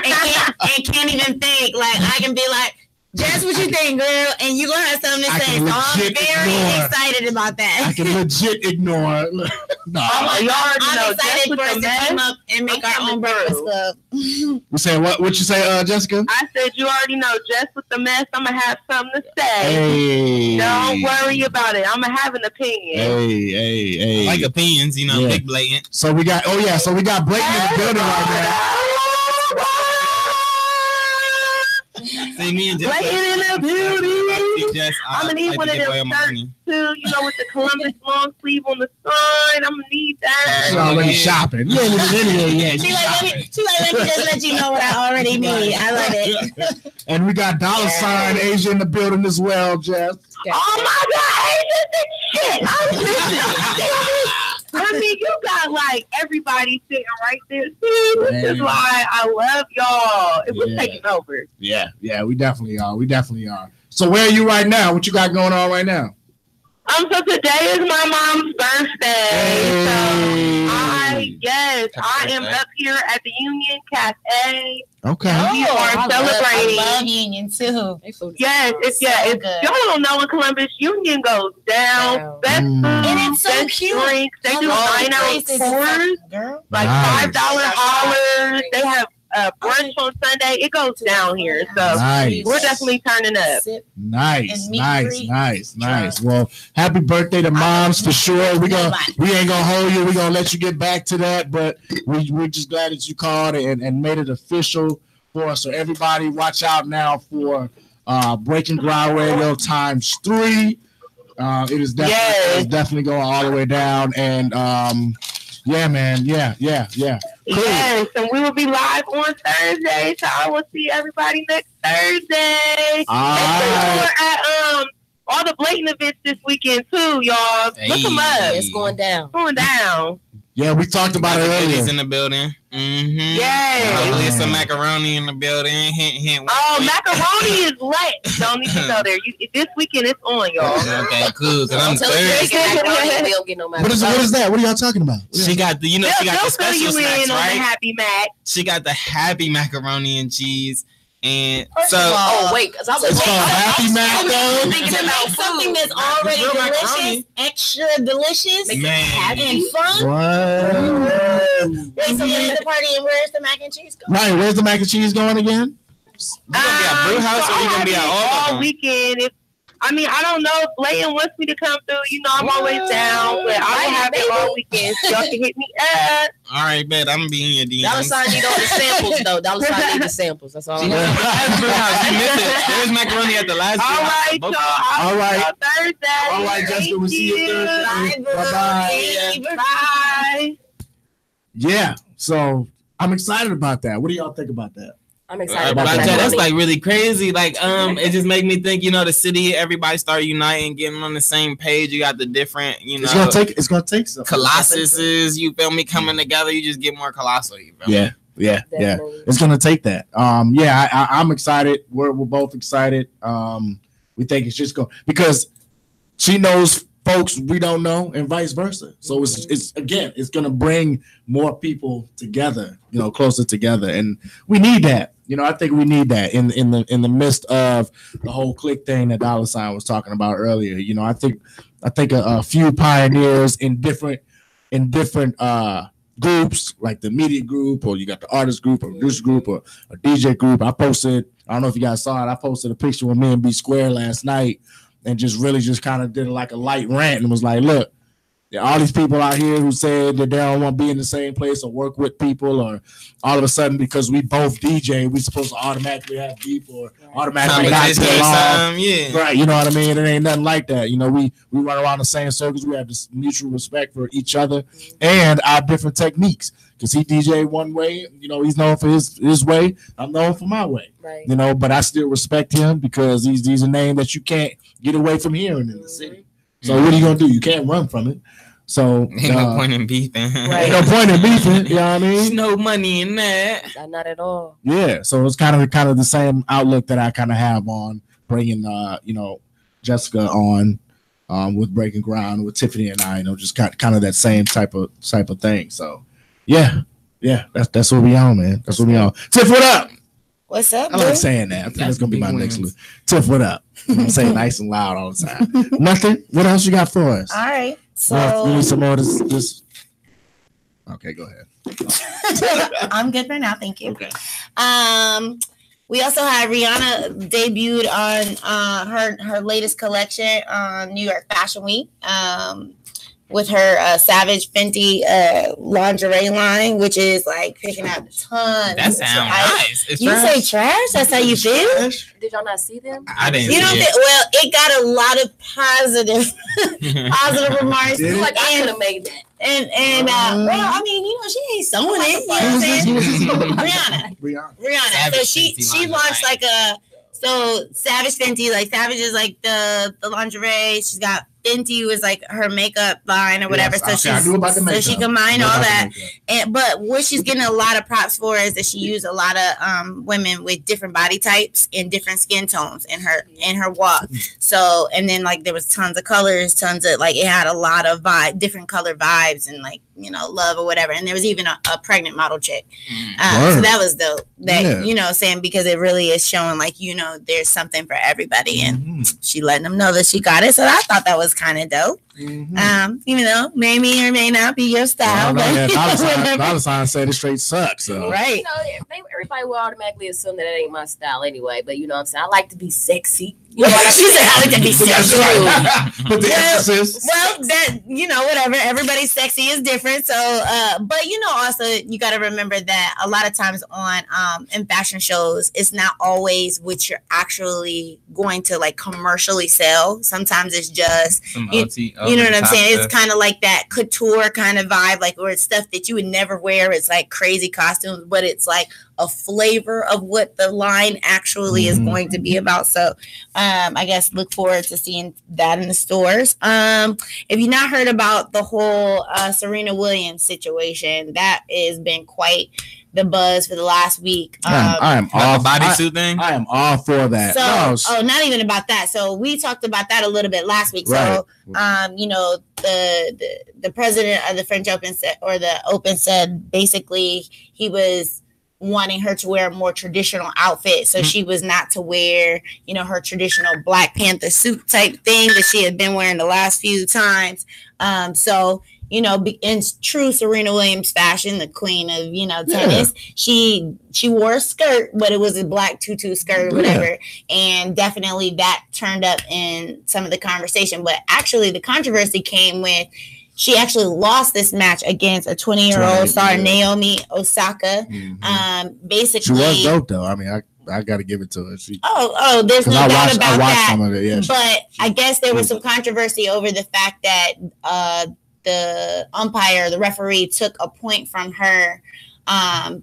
and can't even think, like, I can be like, Jess, what you think, girl? And you're going to have something to say. So I'm very excited about that. I can legit ignore. No. Y'all already know. I'm excited for us to team up and make our own Breakfast Club. You say what? What you say, Jessica? I said you already know. Just with the mess, I'm going to have something to say. Hey. Don't worry about it. I'm going to have an opinion. Hey. Like opinions, you know, Yeah. big blatant. So we got, so we got Blake in the building right now. See, me and Jess. Blatant in the building. Jess, I'm going to need one of them shirts, too, you know, with the Columbus long sleeve on the side. I'm going to need that. She's already shopping. You ain't even in here yet. She like, let me just let you know what I already need. I love it. And we got dollar sign Asia in the building as well, Jess. Oh my God, Asia, this shit. I mean, you got like everybody sitting right there. See, this is why I love y'all. It was taking over. Yeah, we definitely are. So where are you right now? What you got going on right now? So today is my mom's birthday. Hey. So I am up here at the Union Cafe. Okay. We are celebrating. I love Union too. Yes, it's good. y'all don't know in Columbus, Union goes down. Best food, And it's so best cute. drinks. They do 9-ounce pours, Girl. like Nice. $5 hollers. They have brunch on Sunday. It goes down here, so Nice. we're definitely turning up. Nice. Well, happy birthday to moms for sure. We ain't gonna hold you. We're gonna let you get back to that, but we're just glad that you called and made it official for us. So everybody, watch out now for Breaking Ground Radio ×3. It is definitely going all the way down, and yeah, man, yeah. Cool. Yes, and we will be live on Thursday, so I will see everybody next Thursday. All And right. we're at all the blatant events this weekend too, y'all. Look them up. It's going down. Going down. Yeah, we talked about it Ladies earlier. in the building. Mm-hmm. Yes. Some macaroni in the building. Hint. Oh, macaroni is lit. Don't need to go there. This weekend it's on, y'all. Okay, cool. Cause I'm Until we thirsty. don't get no matter. What is that? What are y'all talking about? She got the, she got the They'll fill special you snacks, in on the right? Happy Mac. She got the happy macaroni and cheese, and First of all, Oh wait, because I was It's called Happy Mac, though. thinking to about make something food. that's already Real delicious, macaroni. extra delicious, man. and fun. What? Wait, so where's the party and where's the mac and cheese going? Right, where's the mac and cheese going again? You gonna be at Brew House or you gonna be at all of them? weekend? I don't know. If Blaine wants me to come through, I'm always down, but I will have it all weekend. So y'all can hit me up. All right, bet I'm gonna be in your Dollar DMs. sign need all the samples though. Dollar sign need the samples. That's all. She I'm at Brew House. You missed it. There's macaroni at the last. All right, Both- y'all. I'll All right. see y'all Thursday. All right, Jessica, we'll see you Thursday. Bye. Bye-bye. Bye. Yeah, so I'm excited about that. What do y'all think about that? I'm excited But about that. that's like really crazy. Like, it just make me think, the city, everybody start uniting, getting on the same page. You got the different, it's gonna take some Colossuses, you feel me, coming together. You just get more colossal. You feel me? Yeah. It's gonna take that. I'm excited. We're both excited. We think it's just going because she knows folks we don't know, and vice versa. So it's gonna bring more people together, closer together, and we need that. I think we need that in the midst of the whole click thing that Dollar Sign was talking about earlier. I think a few pioneers in different groups, like the media group, or you got the artist group, or producer group, or a DJ group. I don't know if you guys saw it. I posted a picture with me and B Square last night, and just kind of did like a light rant and was like, look, there are all these people out here who said that they don't want to be in the same place or work with people, or all of a sudden because we both DJ, we supposed to automatically have beef or automatically not get along. Right, you know what I mean? It ain't nothing like that. We run around the same circles. We have this mutual respect for each other and our different techniques. Because he DJ one way, he's known for his way. I'm known for my way. Right. But I still respect him because he's a name that you can't get away from hearing in the city. So what are you gonna do? You can't run from it. So ain't no point in beefing. Right. Ain't no point in beefing. You know what I mean? There's no money in that. Not at all. Yeah. So it's kind of the same outlook that I kind of have on bringing Jessica on with Breaking Ground with Tiffany and I. Just kind of that same type of thing. So yeah. That's what we on, man. That's what we on. Tiff, what up? What's up? I like saying that. I think that's gonna be my next look. Tiff, what up? I'm saying nice and loud all the time. Nothing. What else you got for us? All right. So you need some more of this. Okay, go ahead. I'm good for now. Thank you. Okay. We also had Rihanna debuted on her latest collection on New York Fashion Week. With her Savage Fenty lingerie line, which is like picking up tons. That sounds nice. You say trash? That's how you feel? Did y'all not see them? I didn't see it. Well, it got a lot of positive remarks. Like I could have made that. And well, I mean, she ain't sewing it. You know what I'm saying? Rihanna. So she launched like Savage Fenty, like Savage is like the lingerie. She's got Fenty was like her makeup line or whatever. Yes, so she combined all that. But what she's getting a lot of props for is that she used a lot of women with different body types and different skin tones in her walk. So and then like there was tons of colors, tons of like it had a lot of different color vibes and like love or whatever. And there was even a pregnant model chick. So that was dope. That saying because it really is showing like there's something for everybody and she letting them know that she got it. So I thought that was kind of dope. Even though may or may not be your style. Dollar Sign said it straight sucks. So. Right. Everybody will automatically assume that it ain't my style anyway. But you know what I'm saying? I like to be sexy. You know what I mean? She said I like to be sexy. Well, that whatever. Everybody's sexy is different. So, but also you got to remember that a lot of times on in fashion shows, it's not always what you're actually going to like commercially sell. Sometimes it's just you know what I'm saying? It's kind of like that couture kind of vibe, like where it's stuff that you would never wear. It's like crazy costumes, but it's like a flavor of what the line actually is going to be about. So I guess look forward to seeing that in the stores. If you've not heard about the whole Serena Williams situation, that has been quite the buzz for the last week. I am all bodysuit thing. I am all for that. So, not even about that. So we talked about that a little bit last week. Right. So, the president of the French Open said basically he was wanting her to wear a more traditional outfit. So she was not to wear, her traditional Black Panther suit type thing that she had been wearing the last few times. In true Serena Williams fashion, the queen of, tennis, she wore a skirt, but it was a black tutu skirt or whatever. And definitely that turned up in some of the conversation. But actually the controversy came with she actually lost this match against a 20-year-old star, Naomi Osaka. Basically, she was dope though. I mean, I got to give it to her. There's no doubt about that. Some of it, yeah. But I guess there was some controversy over the fact that the umpire, the referee, took a point from her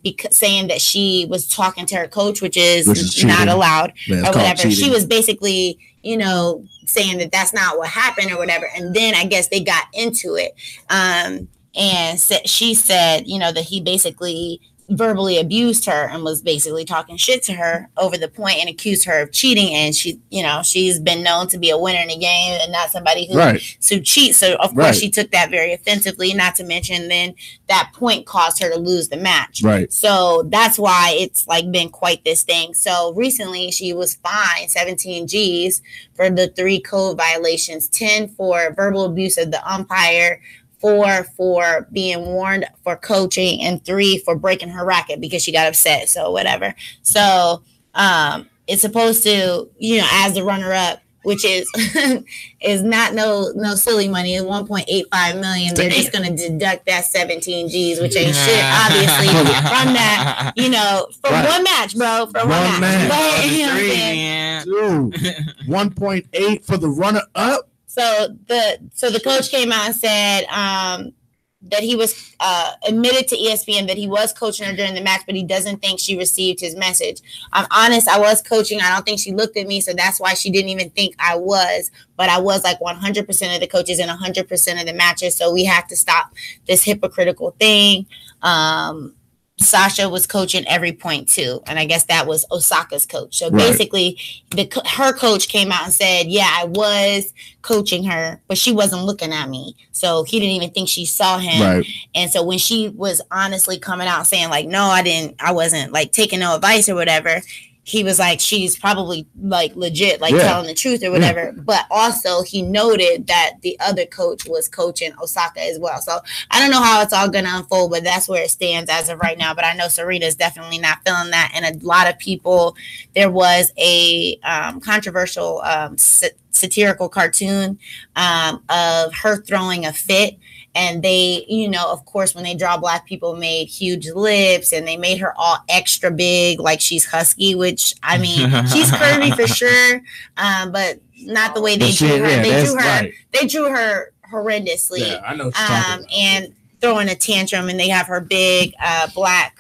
because saying that she was talking to her coach, which is cheating. not allowed Yeah, or whatever. cheating. She was basically, saying that that's not what happened or whatever. And then I guess they got into it. And she said, that he basically verbally abused her and was basically talking shit to her over the point and accused her of cheating. And she, she's been known to be a winner in the game and not somebody who cheats. So of course she took that very offensively, not to mention then that point caused her to lose the match. Right. So that's why it's like been quite this thing. So recently she was fined 17 G's for the 3 code violations, 10 for verbal abuse of the umpire, 4 for being warned for coaching, and 3 for breaking her racket because she got upset. So whatever. So it's supposed to, as the runner up, which is is not no silly money. It's 1.85 million. They're just gonna deduct that 17 G's, which ain't shit, obviously, from that, from one match, bro. From one match. But, 1.8 for the runner up. So the coach came out and said that he was admitted to ESPN that he was coaching her during the match, but he doesn't think she received his message. I'm honest, I was coaching. I don't think she looked at me, so that's why she didn't even think I was. But I was like 100% of the coaches and 100% of the matches, so we have to stop this hypocritical thing. Sasha was coaching every point too, and I guess that was Osaka's coach. So basically, her coach came out and said, "Yeah, I was coaching her, but she wasn't looking at me, so he didn't even think she saw him." Right. And so when she was honestly coming out saying like, "No, I wasn't like taking no advice or whatever," he was like, she's probably like legit, like telling the truth or whatever. Yeah. But also he noted that the other coach was coaching Osaka as well. So I don't know how it's all going to unfold, but that's where it stands as of right now. But I know Serena's definitely not feeling that. And a lot of people, there was a controversial satirical cartoon of her throwing a fit. And they, of course, when they draw Black people, made huge lips and they made her all extra big, like she's husky, which, I mean, she's curvy for sure, but not the way they drew her. They drew her horrendously. Yeah, I know what you're talking about. And throwing a tantrum, and they have her big black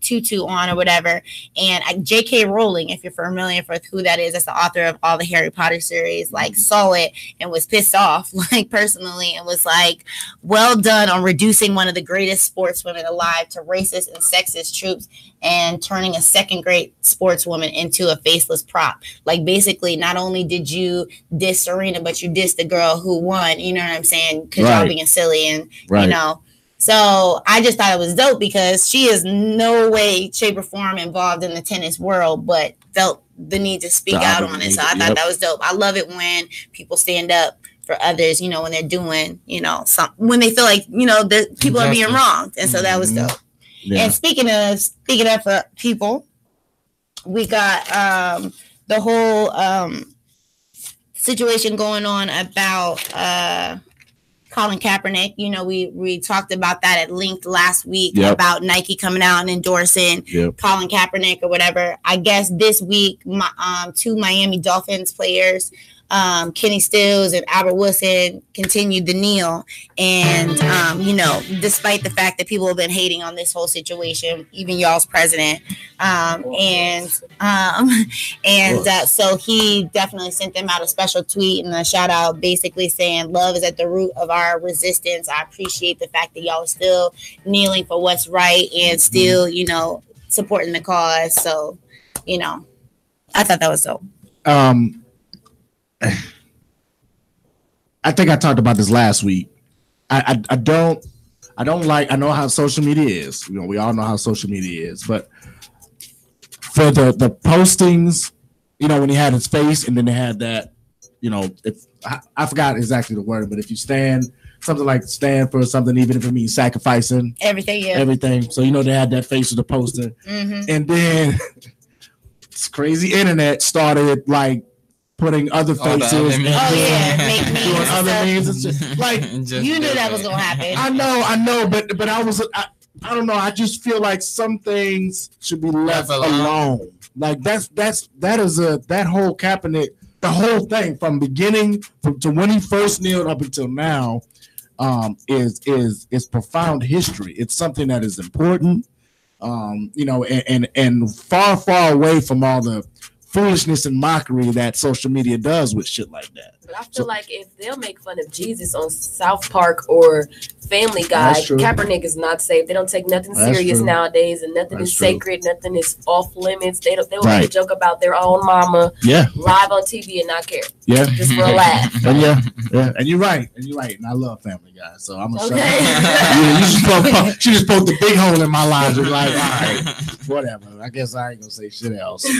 tutu on or whatever. And J.K. Rowling, if you're familiar with who that is, that's the author of all the Harry Potter series, like saw it and was pissed off, like personally, and was like, well done on reducing one of the greatest sportswomen alive to racist and sexist tropes and turning a second-grade sportswoman into a faceless prop. Like basically, not only did you diss Serena, but you dissed the girl who won, you know what I'm saying? Because y'all being silly and, So I just thought it was dope because she is no way, shape, or form involved in the tennis world, but felt the need to speak out on it. So I thought that was dope. I love it when people stand up for others, when they're doing, when they feel like, people are being wronged. And so that was dope. Yeah. And speaking of people, we got the whole situation going on about Colin Kaepernick. We talked about that at length last week about Nike coming out and endorsing Colin Kaepernick or whatever. I guess this week, 2 Miami Dolphins players, Kenny Stills and Albert Wilson, continued to kneel. And, despite the fact that people have been hating on this whole situation, even y'all's president. So he definitely sent them out a special tweet and a shout out basically saying love is at the root of our resistance. I appreciate the fact that y'all are still kneeling for what's right and still, supporting the cause. So, I thought that was dope. I think I talked about this last week. I don't like, I know how social media is. We all know how social media is, but for the postings, when he had his face and then they had that, if I forgot exactly the word, but if you stand something like stand for something, even if it means sacrificing everything. So, they had that face of the poster. Mm-hmm. And then this crazy internet started like putting other faces and doing other memes. It's just, like you knew that was gonna happen. I know, but I don't know. I just feel like some things should be left alone. Like that whole Kaepernick, the whole thing from beginning to when he first kneeled up until now, is profound history. It's something that is important. You know, and far away from all the foolishness and mockery that social media does with shit like that. But I feel like if they'll make fun of Jesus on South Park or Family Guy, Kaepernick is not safe. They don't take nothing serious nowadays, and nothing is sacred. Nothing is off limits. They will make a joke about their own mama live on TV and not care. Yeah, just for a laugh. And and you're right. And I love Family Guy, so I'm gonna shut she just poked the big hole in my life. Like, all right, whatever. I guess I ain't gonna say shit else. No,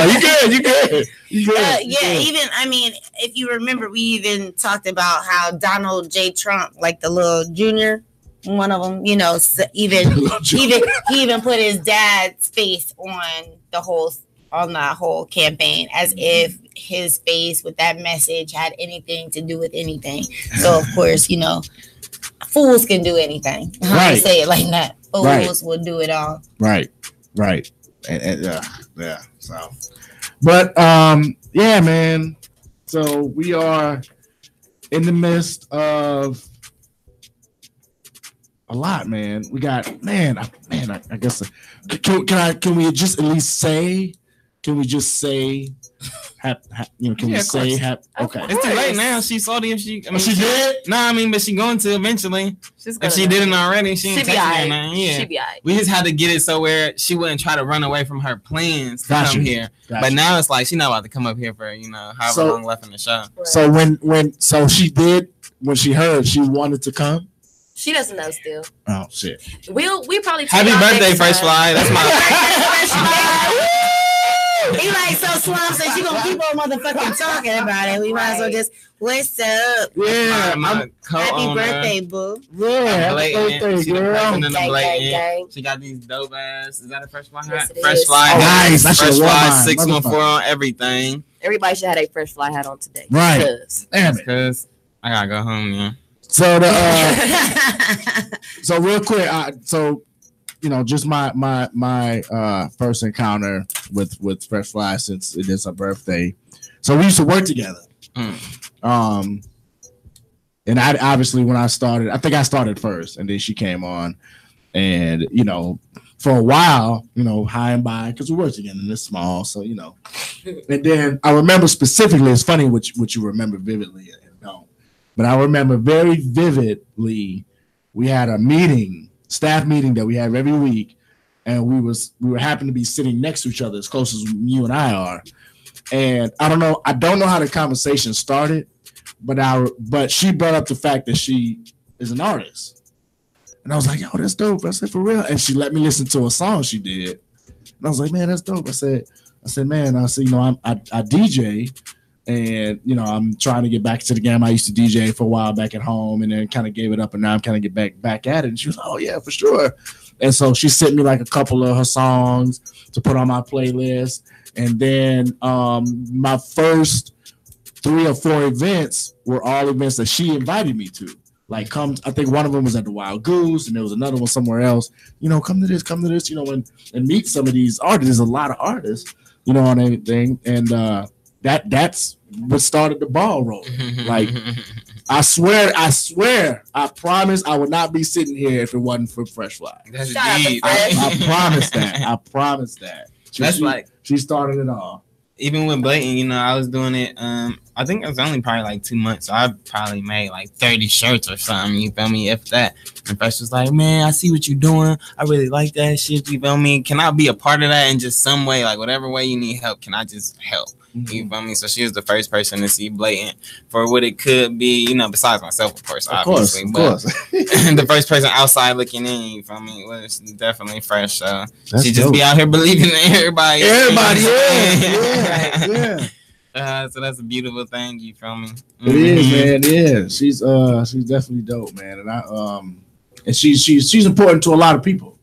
you good. Even I mean, if you remember, we even talked about how Donald J. Trump, like the little junior, one of them, you know, even he even put his dad's face on that whole campaign, as if his face with that message had anything to do with anything. So of course, you know, fools can do anything. I say it like that. Fools will do it all. Right. And yeah. So, but yeah, man. So we are in the midst of a lot, man. We got, I guess, can we just at least say, can we say, okay. It's too late now. She saw the, she did? But she going to eventually. If she didn't already, she ain't taking it. Yeah. She be all right. We just had to get it so where she wouldn't try to run away from her plans to come here. But now it's like she's not about to come up here for, you know, however long left in the show. Right. So when she heard she wanted to come. She doesn't know still. Oh shit. We probably happy birthday, Fresh Fly. That's my he like so slum, so she gonna keep on motherfucking talking about it. We might as well just what's up? Yeah, happy birthday, boo. Yeah, happy birthday, girl. Gang. She got these dope ass. Is that a Fresh Fly hat? Yes, Fresh Fly. Oh, nice. Fresh Fly 614 on everything. Everybody should have a Fresh Fly hat on today. Right. Damn it. Because I gotta go home, yeah. So so real quick, you know, just my first encounter with Fresh Fly since it is her birthday. So we used to work together. And I obviously when I started, I think I started first, and then she came on, and you know, for a while, you know, high and by because we worked together and it's small, so you know. And then I remember specifically, it's funny what you remember vividly and don't, but I remember very vividly we had a staff meeting that we have every week, and we were happened to be sitting next to each other as close as you and I are. And I don't know how the conversation started, but she brought up the fact that she is an artist. And I was like, yo, that's dope. I said, for real. And she let me listen to a song she did. And I was like, man, that's dope. I said, man, you know, I DJ, and you know, I'm trying to get back to the game. I used to DJ for a while back at home, and then kind of gave it up, and now I'm kind of get back at it. And she was like, oh yeah, for sure. And so she sent me like a couple of her songs to put on my playlist. And then my first 3 or 4 events were all events that she invited me to. Like, I think one of them was at the Wild Goose, and there was another one somewhere else. You know, come to this, you know, and meet some of these artists. There's a lot of artists, you know, on anything. And that's what started the ball rolling. Like, I swear, I promise I would not be sitting here if it wasn't for Fresh Fly. That's deep. I promise that. She started it all. Even with Blatant, you know, I was doing it. I think it was only probably like 2 months. So I probably made like 30 shirts or something. You feel me? If that. And Fresh was like, man, I see what you're doing. I really like that shit. You feel me? Can I be a part of that in just some way? Like whatever way you need help, can I just help? You feel me? So she was the first person to see Blatant for what it could be, you know, besides myself, of course, obviously. Of course. The first person outside looking in, you feel me, was definitely Fresh. So she just dope. be out here believing in everybody. Yeah. So that's a beautiful thing, you feel me? It is, man. Yeah. She's definitely dope, man. And and she's important to a lot of people.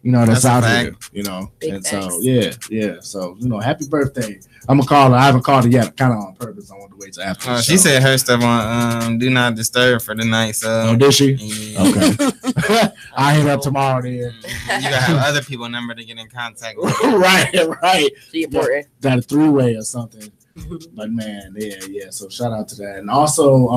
You know, that's out here, you know. Big and thanks. So, yeah. So, you know, happy birthday. I'm going to call her. I haven't called her yet, kind of on purpose. I want to wait till after the show. She said her stuff on Do Not Disturb for the night. So. Oh, did she? Yeah. Okay. I'll hit up tomorrow then. You got to have other people number to get in contact with. Right. She important. Got a 3-way or something. But, man, yeah. So, shout out to that. And also,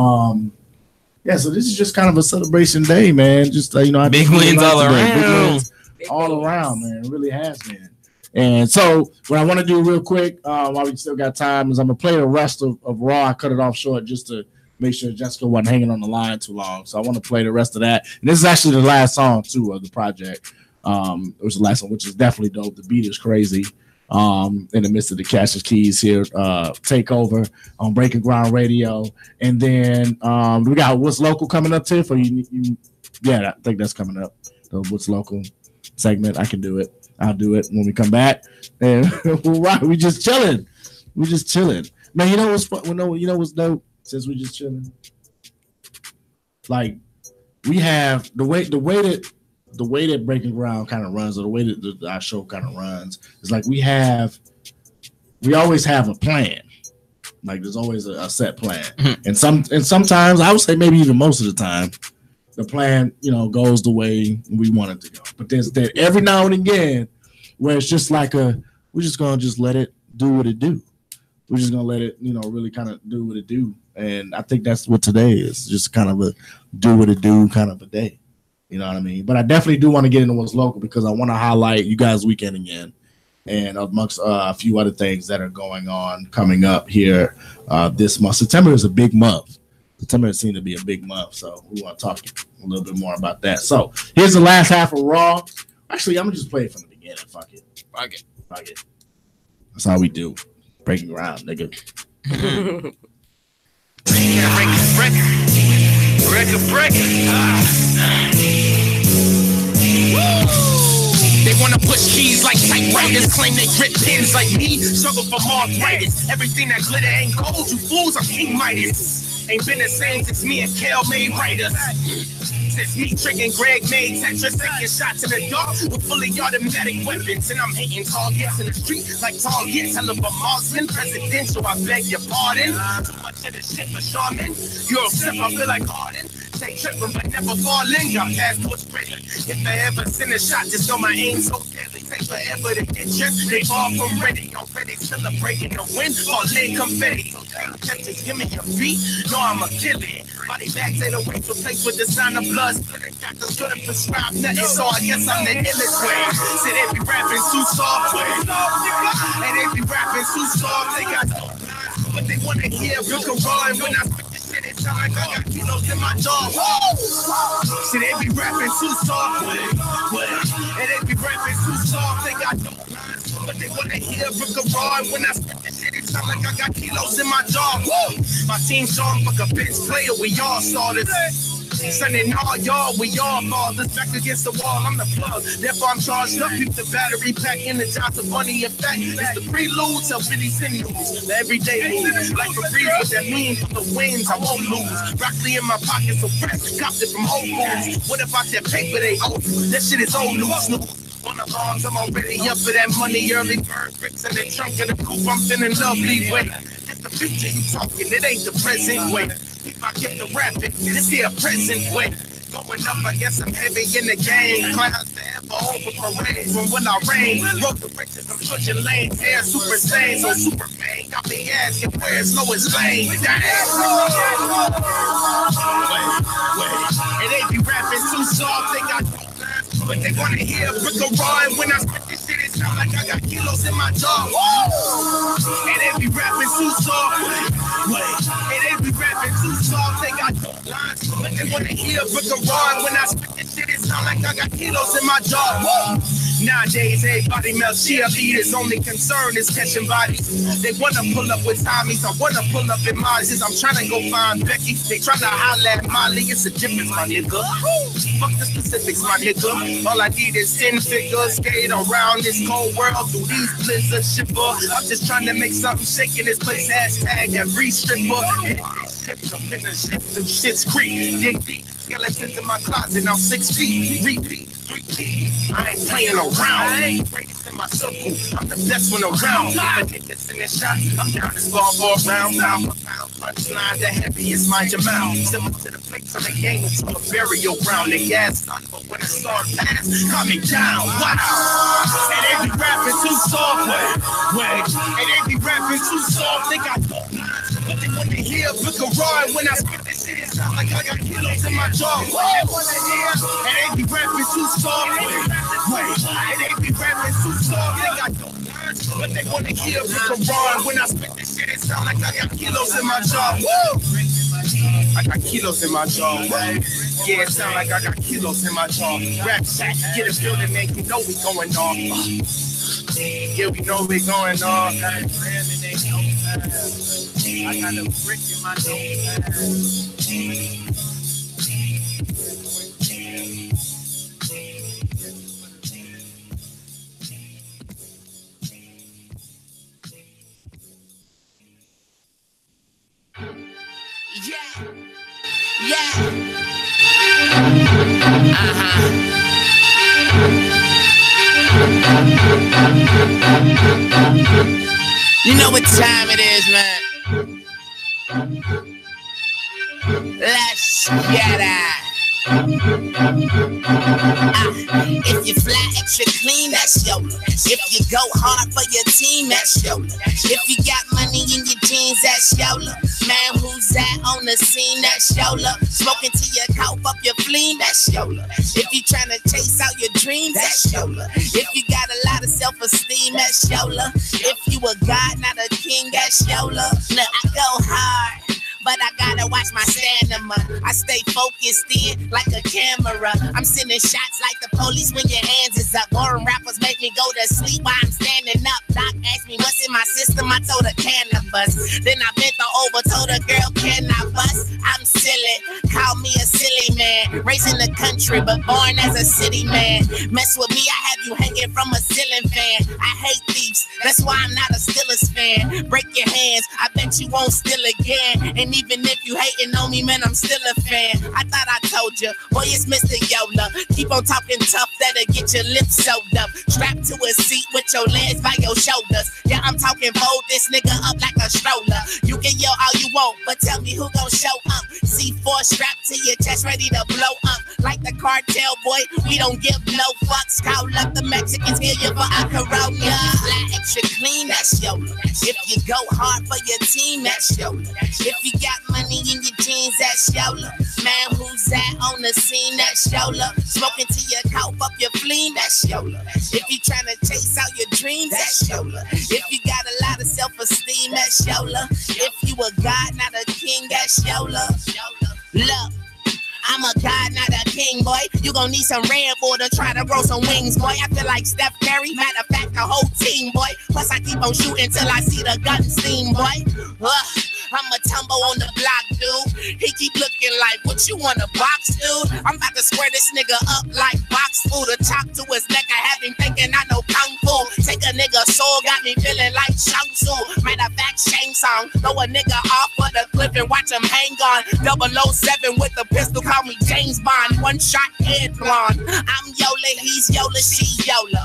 so this is just kind of a celebration day, man. Just, you know. Big wins all around. all around, man. It really has been. And so what I want to do real quick, while we still got time, is I'm gonna play the rest of Raw. I cut it off short just to make sure Jessica wasn't hanging on the line too long. So I want to play the rest of that. And this is actually the last song too of the project. It was the last one, which is definitely dope. The beat is crazy. In the midst of the Cassius Keys here, takeover on Breaking Ground Radio. And then we got What's Local coming up, Tiff. Or you yeah, I think that's coming up. The What's Local segment. I can do it. I'll do it when we come back. And we just chilling. We just chilling. Man, you know what's fun? You know what's dope? Since we just chilling. Like we have the way that Breaking Ground kind of runs, or the way that our show kind of runs, is like we always have a plan. Like there's always a set plan. And sometimes I would say maybe even most of the time, the plan, goes the way we want it to go. But there's that every now and again where it's just like we're just gonna just let it do what it do. We're just gonna let it, really kind of do what it do. And I think that's what today is, just kind of a do what it do kind of a day. You know what I mean? But I definitely do want to get into What's Local because I want to highlight you guys' weekend again, and amongst a few other things that are going on coming up here this month. September is a big month. September seems to be a big month, so we want to talk a little bit more about that. So here's the last half of Raw. Actually, I'm gonna just play it from the beginning. Fuck it. That's how we do. Breaking Ground, nigga. They wanna push keys like typewriters, claim they grip pins like me, struggle for arthritis. Everything that glitter ain't gold, you fools are King Midas. Ain't been the same since me and Kel made writers. Since me tricking Greg made Tetris, taking shots in the dark with fully automatic weapons. And I'm hitting targets in the street like targets. Hell of a marksman, presidential, I beg your pardon. Too much of this shit for Charmin. You're upset, I feel like Harden. Take tripping but never falling. Got passports ready. If I ever send a shot, just know my aim so deadly. Take forever to get you. They far from ready. Already celebrating the win. All in confetti. Just give me your beat. No, I'm a killer. Body bags ain't a way to place with the sign of blood. Doctors couldn't prescribe nothing, so I guess I'm the illest way. Say they be rapping too soft, and they be rapping too soft. They got no lines, but they wanna hear Rick and Roy. When I spit this shit, it sound like I got kilos in my jaw. Say they be rapping too soft, and they be rapping too soft. They got no lines, but they wanna hear Rick and Roy. When I spit this shit, it sound like I got kilos in my jaw. My team strong, fuck a bench player, we all starters. Sending all y'all, we all fathers. Back against the wall, I'm the plug. Therefore, I'm charged up. Keep the battery pack in the job of money effect. It's the prelude to Billy Sinews. The everyday moves. Like a breeze, what that means for the wins, I won't lose. Broccoli in my pocket, so fresh. Copped it from Whole Foods. What about that paper they owe? That shit is old news. On the arms, I'm already up for that money. Early bird bricks in the trunk of the coupe. I'm feeling lovely way. It's the future you talking, it ain't the present way. If I get the rapping, it's the present way. Going up, I guess I'm heavy in the game. Clowns forever over parades. When will I rain? Road directions, I'm switching lanes. Air super sane, so Superman got me asking where it's Lois Lane. Damn. And they be rapping too soft, they got no lines, but they wanna hear Rick and Roy. When I spit this shit, it sound like I got kilos in my jaw. And they be rapping too soft, and they be rapping too soft, they got no lines, but they wanna hear Rick and Roy. When I spit this shit, it sound like I got kilos in my jaw. Nowadays, everybody melts cheerleaders. Only concern is catching bodies. They wanna pull up with Tommies. I wanna pull up in Molly's. I'm trying to go find Becky. They tryna holler at Molly. It's a difference, my nigga. Fuck the specifics, my nigga. All I need is 10 figures. Skate around this cold world through these blizzards. Shipper. I'm just trying to make something shake in this place. Hashtag every stripper. Some shit's creep. Dig deep. Skeletons in my closet. Now 6 feet. Repeat. I ain't playing around. I ain't greatest in my circle. I'm the best one around. I get this in this shot. I'm down this ball for a round. Pound for pound. Punchline the heaviest. Mind your mouth. Similar to the place on the game into a burial ground. The gas gun, but when the start pass, coming down. Wow. And they be rapping too soft. Wait. And they be rapping too soft. They got no lines, but they want to hear Rick and Roy. When I spit this shit, it sound like I got kilos in my jaw. And they be rapping too soft. Wait. They got no words, but they wanna hear what's wrong. When I spit this shit, it sound like I got kilos in my jaw. Woo! I got kilos in my jaw. Yeah, it sound like I got kilos in my jaw. Rap Shack, get a building, man, you know we going off. Yeah, we know we going off. I got a brick in my nose. You know what time it is, man. Let's get it. If you fly extra clean, that's yola. If you go hard for your team, that's yola. If you got money in your jeans, that's yola. Man, who's that on the scene? That's yola. Smoking till you cough up your fleam, that's yola. If you trying to chase out your dreams, that's yola. If you got a lot of self-esteem, that's yola. If you a god, not a king, that's yola. Look, I go hard, but I gotta watch my stamina. I stay focused in like a camera. I'm sending shots like the police when your hands is up. Boring rappers make me go to sleep while I'm standing up. Doc asked me what's in my system, I told her cannabis. Then I bent over, told her, girl, can I bust? I'm silly, call me a silly man. Raised in the country, but born as a city man. Mess with me, I have you hanging from a ceiling fan. I hate thieves, that's why I'm not a Steelers fan. Break your hands, I bet you won't steal again. And even if you hating on me, man, I'm still a fan. I thought I told you, boy, it's Mr. Yola. Keep on talking tough, that'll get your lips sewed up. Strapped to a seat with your legs by your shoulders. Yeah, I'm talking fold this nigga up like a stroller. You can yell all you want, but tell me who gon' show up. C4 strapped to your chest, ready to blow up. Like the cartel, boy, we don't give no fucks. Call up the Mexicans, hear you for a Corona. Fly extra clean, that's yola. If you go hard for your team, that's yola. If you got money in your jeans, that's yola. Man, who's that on the scene, that's yola. Smoking till you cough up your fleam, that's yola. If you tryna chase out your dreams, that's yola. If you got a lot of self-esteem, that's yola. If you a god, not a king, that's yola. Look, I'm a god, not a king, boy. You gon' need some Red Bull to try to grow some wings, boy. I feel like Steph Curry, matter of fact, the whole team, boy. Plus I keep on shooting till I see the gun steam, boy. I'm a tumble on the block, dude. He keep looking like, what you wanna box, dude? I'm about to square this nigga up like box food. A chop to his neck, I have him thinking I know kung fu. Take a nigga soul, got me feeling like Shang Tsung. Matter of fact, Shang Tsung. Throw a nigga off of the cliff and watch him hang on. 007 with the pistol, call me James Bond. One shot, head blonde. I'm Yola, he's Yola, she Yola.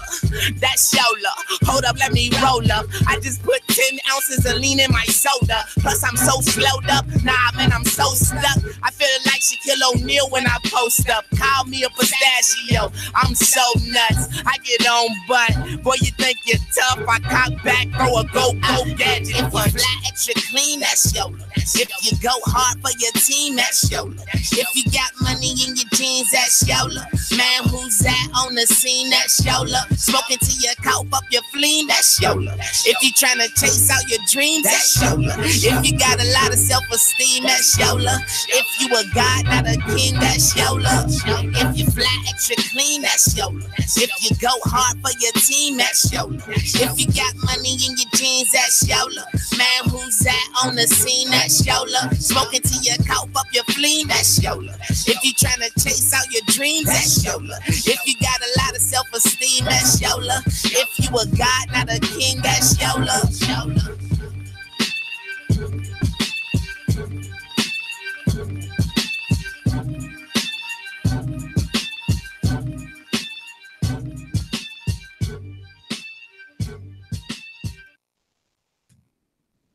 That's Yola. Hold up, let me roll up. I just put 10 ounces of lean in my soda. Plus I'm so slowed up. Nah, man, I'm so stuck. I feel like Shaquille O'Neal when I post up. Call me a pistachio. I'm so nuts. I get on butt. Boy, you think you're tough. I cock back, throw a go-go gadget. If you fly extra clean, that's Yola. If you go hard for your team, that's Yola. If you got money in your jeans, that's Yola. Man, who's that on the scene, that's Yola. Smoking till you cough up your fleam, that's Yola. If you tryna chase out your dreams, that's Yola. If you got a lot of self-esteem, that's Yola. If you a god, not a king, that's Yola. If you fly extra clean, that's Yola. If you go hard for your team, that's Yola. If you got money in your jeans, that's Yola. Man, who's that on the scene, that's Yola. Smoking till you cough up your fleam, that's Yola. If you tryna chase out your dreams, that's Yola. If you got a lot of self-esteem, that's Yola. If you a god, not a king, that's Yola.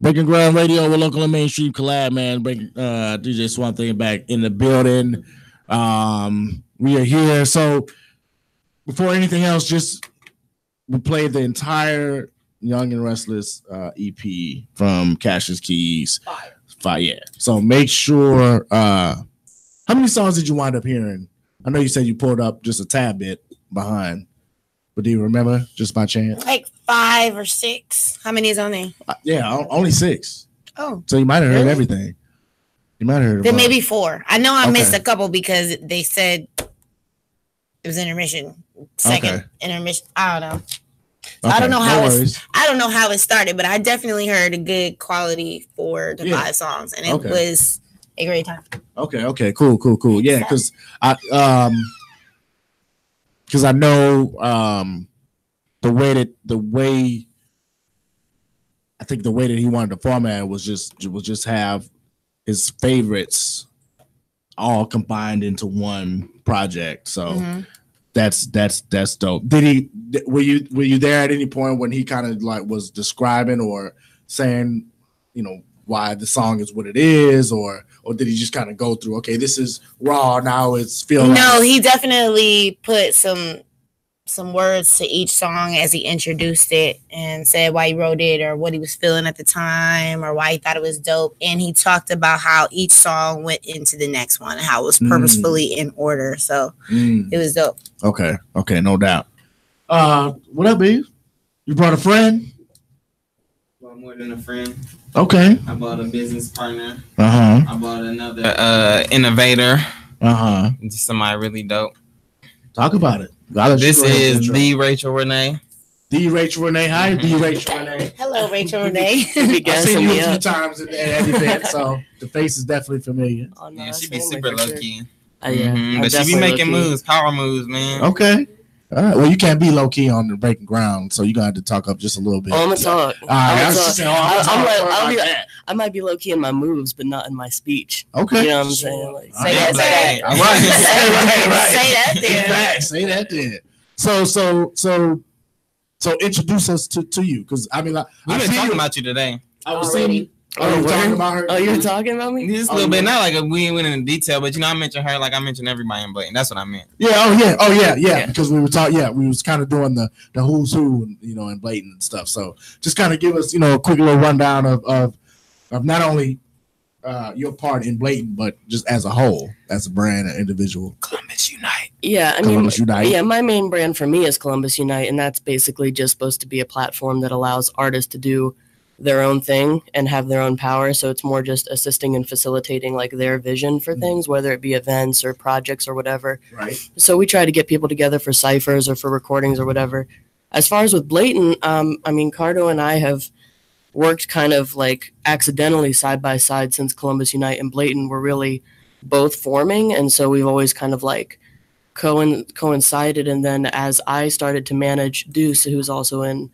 Breaking Ground Radio with Local and Mainstream collab, man. DJ Swamp Thing back in the building. We are here. So before anything else, we played the entire Young and Restless EP from Cassius Keys. Fire. Yeah. So make sure. How many songs did you wind up hearing? I know you said you pulled up just a tad bit behind. But do you remember just by chance? Like 5 or 6. How many is on there? Only 6. Oh, So you might have heard really? everything. You might have heard. Then maybe 4. I know I missed Okay. a couple because they said it was intermission. Second Okay. intermission. I don't know. I don't know how it started, but I definitely heard a good quality for the 5 songs, and it was a great time. Okay, cool. Yeah, because I know the way that he wanted the format was just have his favorites all combined into one project. So that's dope. Were you there at any point when he kind of like was describing or saying, why the song is what it is, or did he just kind of go through, okay, this is raw, now it's feeling? No, he definitely put some words to each song as he introduced it and said why he wrote it or what he was feeling at the time or why he thought it was dope. And he talked about how each song went into the next one and how it was purposefully in order. So it was dope. Okay, no doubt. What up, B? You brought a friend? Well, more than a friend. Okay. I bought a business partner. I bought another innovator. Just somebody really dope. Talk about it. This is the Rachel Renee. The Rachel Renee. Hi, the Rachel Renee. Hello, Rachel Renee. I've seen you a few times at event, so the face is definitely familiar. Oh, no, she be super low key. Yeah, but she be making moves, power moves, man. Okay. All right. Well, you can't be low key on the breaking ground, so you're gonna have to talk up just a little bit. I'm gonna talk. I might be low key in my moves, but not in my speech. Okay. You know what I'm saying? Like, say that. Say that there. So introduce us to you, because I mean, we've been talking about you today. I was saying. Oh, you talking about her? Oh, you were talking about me? Just a little bit. Not like we went into detail, but I mentioned her like I mentioned everybody in Blatant. That's what I meant. Yeah. Oh yeah. Because we were talking. Yeah, we was kind of doing the who's who, in Blatant and stuff. So just kind of give us, a quick little rundown of not only your part in Blatant, but just as a whole, as a brand, an individual. Columbus Unite. Yeah, Columbus Unite. Yeah, my main brand for me is Columbus Unite, and that's basically just supposed to be a platform that allows artists to do their own thing and have their own power. So it's more just assisting and facilitating like their vision for things, whether it be events or projects or whatever. Right. So we try to get people together for ciphers or for recordings or whatever. As far as with Blatant, Cardo and I have worked kind of like accidentally side by side since Columbus Unite and Blatant were really both forming. And so we've always kind of like coincided. And then as I started to manage Deuce, who's also in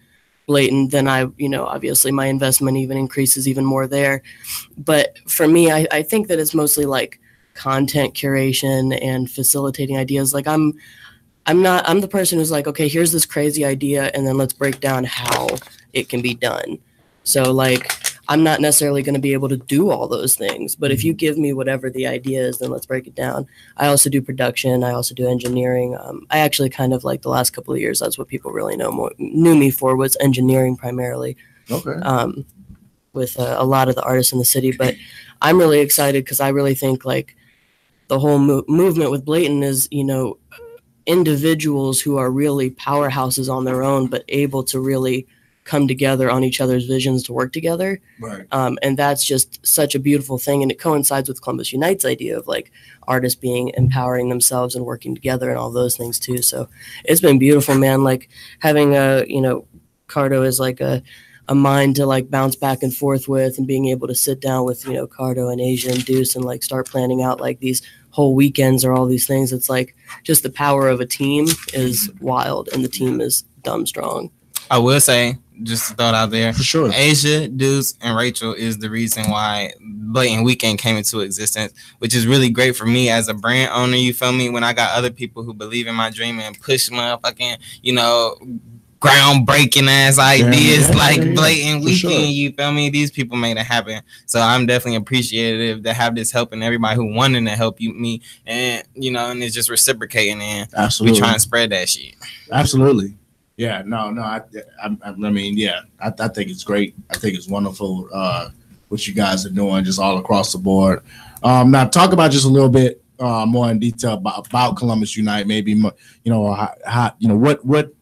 Blatant, then I, obviously my investment even increases even more there. But for me, I think that it's mostly like content curation and facilitating ideas. Like I'm the person who's like, okay, here's this crazy idea, and then let's break down how it can be done. So like, I'm not necessarily going to be able to do all those things, but if you give me whatever the idea is, then let's break it down. I also do production. I also do engineering. I actually kind of like the last couple of years, that's what people really knew me for, was engineering primarily. Okay. With a lot of the artists in the city, but I'm really excited because I really think like the whole movement with Blatant is, individuals who are really powerhouses on their own, but able to really come together on each other's visions to work together. Right. And that's just such a beautiful thing. And it coincides with Columbus Unite's idea of like artists empowering themselves and working together and all those things too. So it's been beautiful, man. Like having Cardo is like a mind to like bounce back and forth with, and being able to sit down with, Cardo and Asia and Deuce and like start planning out like these whole weekends or all these things. It's like just the power of a team is wild, and the team is dumb strong. I will say, just to throw it out there, for sure, Asia, Deuce, and Rachel is the reason why Blatant Weekend came into existence, which is really great for me as a brand owner. You feel me? When I got other people who believe in my dream and push motherfucking, groundbreaking ass ideas Blatant Weekend. Sure. You feel me? These people made it happen. So I'm definitely appreciative to have this help and everybody who wanted to help me, and and it's just reciprocating, and absolutely, we trying to spread that shit. Absolutely. Yeah, no, I think it's great. I think it's wonderful what you guys are doing just all across the board. Now talk about just a little bit more in detail about Columbus Unite, maybe, how what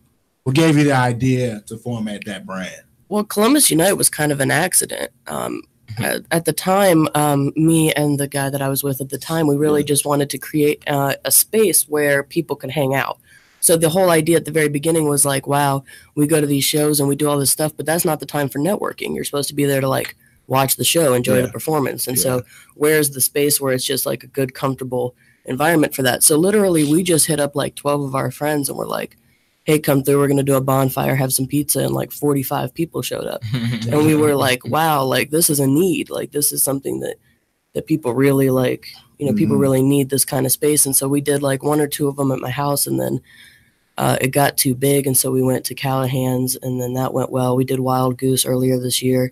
What gave you the idea to format that brand? Well, Columbus Unite was kind of an accident. At the time, me and the guy that I was with at the time, we really just wanted to create a space where people could hang out. So the whole idea at the very beginning was like, wow, we go to these shows and we do all this stuff, but that's not the time for networking. You're supposed to be there to like watch the show, enjoy the performance. And so where's the space where it's just like a good, comfortable environment for that? So literally we just hit up like 12 of our friends and we're like, hey, come through, we're going to do a bonfire, have some pizza, and like 45 people showed up. And we were like, wow, like this is a need. Like this is something that people really like, you know, people really need this kind of space. And so we did like 1 or 2 of them at my house, and then it got too big. And so we went to Callahan's, and then that went well. We did Wild Goose earlier this year.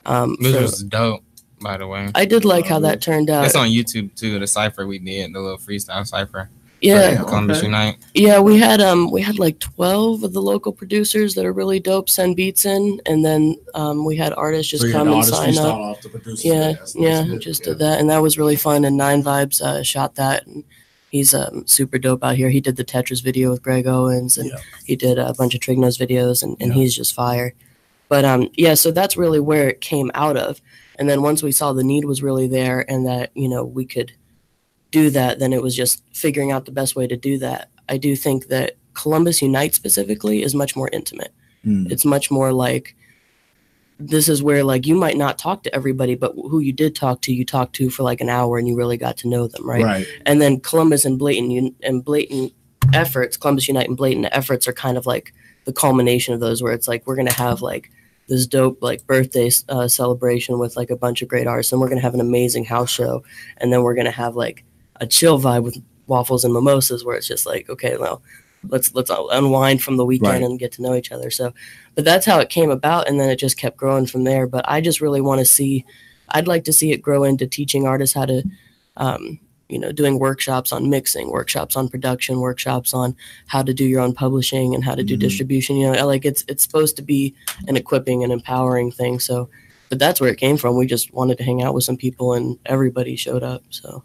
This was dope, by the way. I did like how that turned out. It's on YouTube too, the cypher we did, the little freestyle cypher. Yeah, Columbus Unite. Yeah, we had like 12 of the local producers that are really dope send beats in, and then we had artists just come and sign up. Yeah, just did that, and that was really fun. And Nine Vibes shot that, and he's super dope out here. He did the Tetris video with Greg Owens, and he did a bunch of Trignos videos, and he's just fire. But yeah, so that's really where it came out of. And then once we saw the need was really there, and that, you know, we could do that, then it was just figuring out the best way to do that. I do think that Columbus Unite specifically is much more intimate. It's much more like, this is where like you might not talk to everybody, but who you did talk to, you talked to for like an hour and you really got to know them, right? And then Columbus and Blatant efforts, Columbus Unite and Blatant efforts are kind of like the culmination of those, where it's like we're going to have like this dope like birthday celebration with like a bunch of great artists, and we're going to have an amazing house show, and then we're going to have like a chill vibe with waffles and mimosas, where it's just like, okay, well, let's unwind from the weekend and get to know each other. So, but that's how it came about, and then it just kept growing from there. But I just really want to see, I'd like to see it grow into teaching artists how to, you know, doing workshops on mixing, workshops on production, workshops on how to do your own publishing and how to do distribution. You know, like it's supposed to be an equipping and empowering thing. So, but that's where it came from. We just wanted to hang out with some people, and everybody showed up. So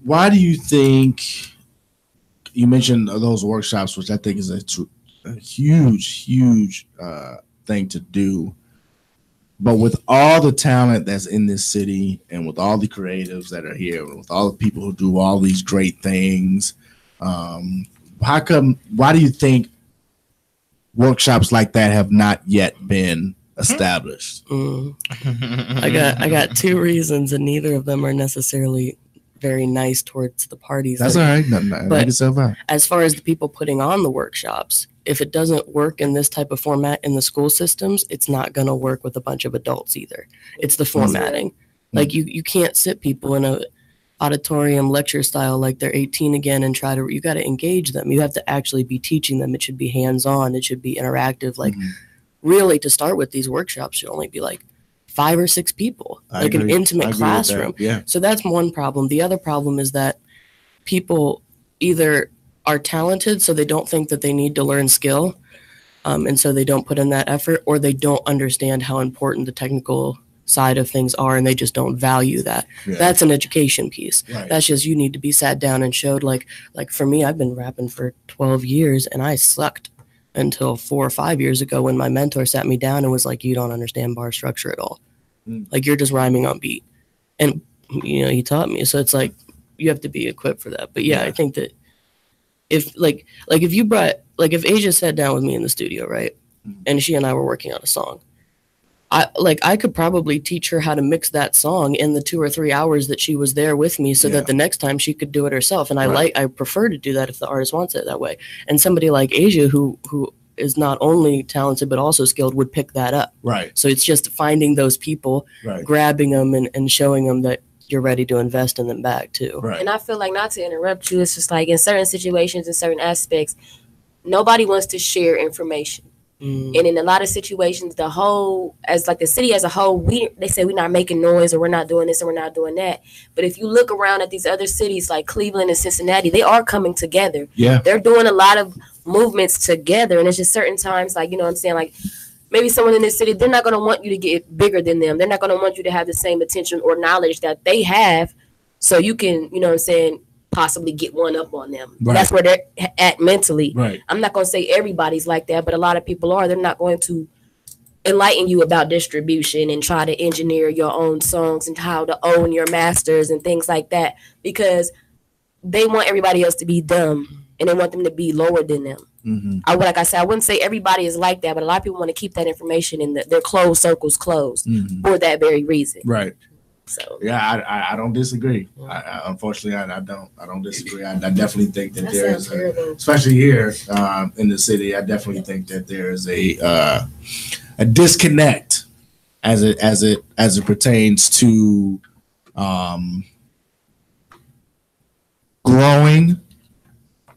why do you think, you mentioned those workshops, which I think is a huge thing to do, but with all the talent that's in this city, and with all the creatives that are here, and with all the people who do all these great things, why do you think workshops like that have not yet been established? I got 2 reasons, and neither of them are necessarily very nice towards the parties. That's all right. But as far as the people putting on the workshops, if it doesn't work in this type of format in the school systems, it's not going to work with a bunch of adults either. It's the formatting. Like you can't sit people in a auditorium lecture style like they're 18 again and you got to engage them. You have to actually be teaching them. It should be hands-on. It should be interactive. Like really, to start with, these workshops should only be like 5 or 6 people, like an intimate classroom. So that's one problem. The other problem is that people either are talented, so they don't think that they need to learn skill, and so they don't put in that effort, or they don't understand how important the technical side of things are, and they just don't value that. That's an education piece. That's just, you need to be sat down and showed. Like for me, I've been rapping for 12 years, and I sucked until 4 or 5 years ago when my mentor sat me down and was like, you don't understand bar structure at all. Like, you're just rhyming on beat. And, you know, he taught me. So it's like, you have to be equipped for that. But yeah, I think that if if Asia sat down with me in the studio, right, and she and I were working on a song, I could probably teach her how to mix that song in the 2 or 3 hours that she was there with me, so that the next time she could do it herself. And I prefer to do that if the artist wants it that way. And somebody like Asia, who is not only talented but also skilled, would pick that up. So it's just finding those people, grabbing them and showing them that you're ready to invest in them back too. And I feel like, not to interrupt you, it's just like in certain situations, in certain aspects, nobody wants to share information. And in a lot of situations, the city as a whole, they say we're not making noise, or we're not doing this, or we're not doing that. But if you look around at these other cities like Cleveland and Cincinnati, they are coming together. They're doing a lot of movements together. And it's just certain times, like, you know what I'm saying, like maybe someone in this city, they're not going to want you to get bigger than them. They're not going to want you to have the same attention or knowledge that they have. So you can, you know what I'm saying, possibly get one up on them. Right. That's where they're at mentally. Right. I'm not going to say everybody's like that, but a lot of people are. They're not going to enlighten you about distribution and try to engineer your own songs and how to own your masters and things like that, because they want everybody else to be dumb and they want them to be lower than them. Mm-hmm. Like I said, I wouldn't say everybody is like that, but a lot of people want to keep that information in their closed circles closed for that very reason. Right. So yeah, I don't disagree. Unfortunately, I don't disagree. I definitely think that there's, especially here in the city, I definitely think that there is a disconnect as it pertains to growing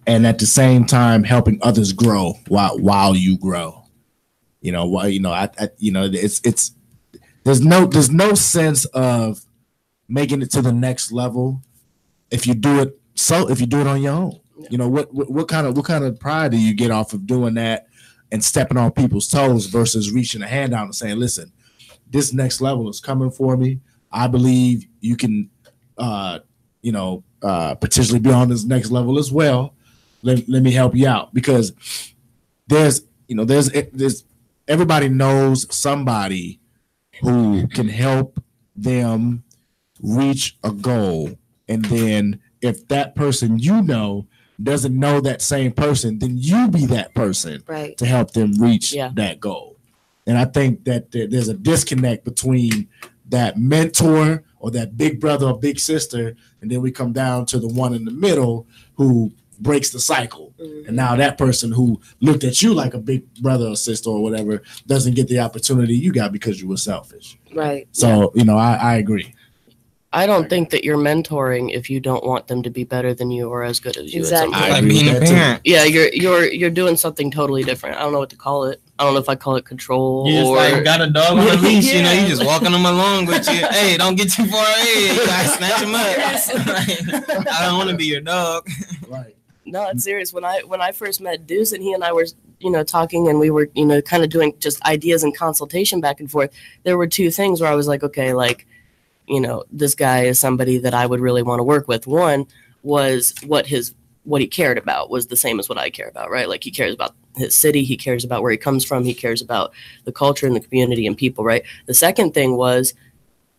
and at the same time helping others grow while you grow. It's there's no sense of making it to the next level if you do it on your own. Yeah. What kind of pride do you get off of doing that and stepping on people's toes versus reaching a hand out and saying, listen, this next level is coming for me. I believe you can potentially be on this next level as well. Let me help you out, because there's everybody knows somebody who can help them reach a goal. And then if that person doesn't know that same person, then you be that person to help them reach that goal. And I think that there's a disconnect between that mentor or that big brother or big sister, and then we come down to the one in the middle who breaks the cycle. And now that person who looked at you like a big brother or sister or whatever doesn't get the opportunity you got because you were selfish. Right. So, I agree. I don't think that you're mentoring if you don't want them to be better than you or as good as you. Exactly. Like being a parent. Yeah, you're doing something totally different. I don't know what to call it. I don't know if I call it control you just or got a dog on a leash. You just walking them along with you. Hey, don't get too far ahead. You gotta snatch them up. I don't want to be your dog. Right. No, it's serious. When I first met Deuce and he and I were, talking, and we were, kind of doing just ideas and consultation back and forth, there were two things where I was like, okay, this guy is somebody that I would really want to work with. One was what he cared about was the same as what I care about, right? Like, he cares about his city, he cares about where he comes from, he cares about the culture and the community and people, right? The second thing was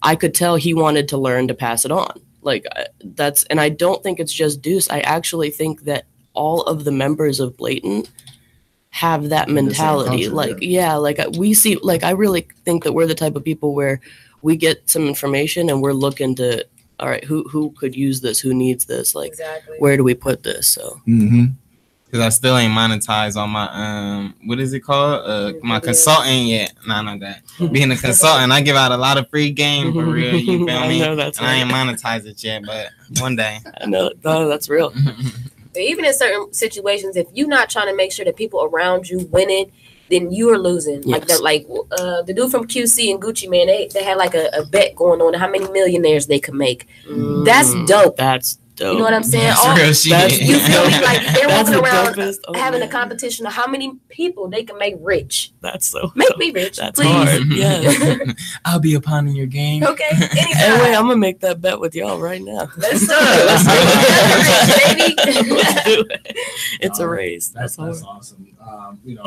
I could tell he wanted to learn to pass it on. And I don't think it's just Deuce. I actually think that all of the members of Blatant have that mentality. We see, I really think that we're the type of people where we get some information and we're looking to, all right, who could use this? Who needs this? Where do we put this? So, because I still ain't monetized on my what is it called? My consultant yet. Not that. Being a consultant, I give out a lot of free game for real. You feel me? I ain't monetized it yet, but one day. I know. No, that's real. But even in certain situations, if you're not trying to make sure that people around you winning, then you are losing. Yes. The dude from QC and Gucci Mane, they had a bet going on how many millionaires they could make. That's dope. That's dope. You know what I'm saying? Real shit. You feel me? They're walking around having man. a competition of how many people they can make rich. That's so Make dope. me rich, That's please. hard. Yeah. I'll be a pawn in your game. Okay. Hey, wait, I'm gonna make that bet with y'all right now. Let's do it. Baby. Let's do it. It's a race. That's awesome. We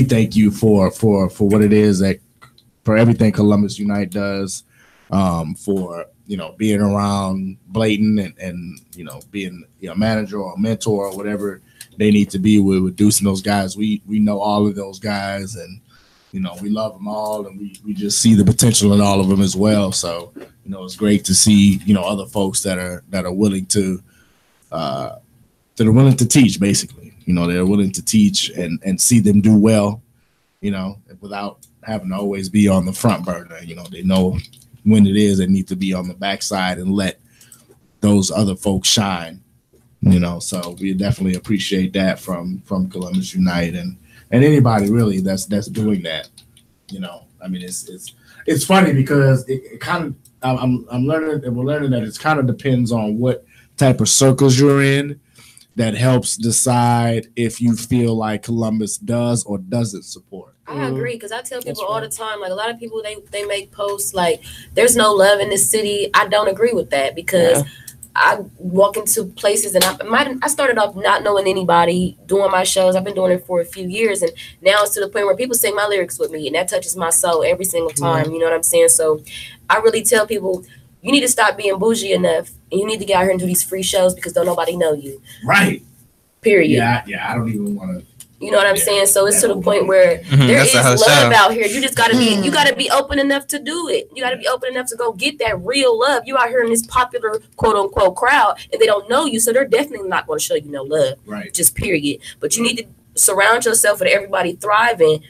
thank you for what it is for everything Columbus Unite does, for being around Blatant and being a manager or a mentor or whatever they need to be with Deuce and those guys. We know all of those guys, and we love them all, and we just see the potential in all of them as well. So it's great to see other folks that are willing to teach, basically. They're willing to teach and see them do well, without having to always be on the front burner. They know when it is they need to be on the backside and let those other folks shine. So we definitely appreciate that from Columbus Unite and anybody really that's doing that. It's funny because it kind of I'm learning, and we're learning that it kind of depends on what type of circles you're in, that helps decide if you feel like Columbus does or doesn't support? I agree, because I tell people all the time, like a lot of people they make posts like there's no love in this city. I don't agree with that, because I walk into places and I started off not knowing anybody doing my shows. I've been doing it for a few years, and now it's to the point where people sing my lyrics with me, and that touches my soul every single time. You know what I'm saying? So I really tell people, you need to stop being bougie enough, and you need to get out here and do these free shows, because don't nobody know you. Right. Period. Yeah, I don't even want to. You know what I'm saying? So it's to the point where there is love out here. You just gotta be open enough to do it. You gotta be open enough to go get that real love. You out here in this popular quote unquote crowd, and they don't know you, so they're definitely not going to show you no love. Right. Just period. But you need to surround yourself with everybody thriving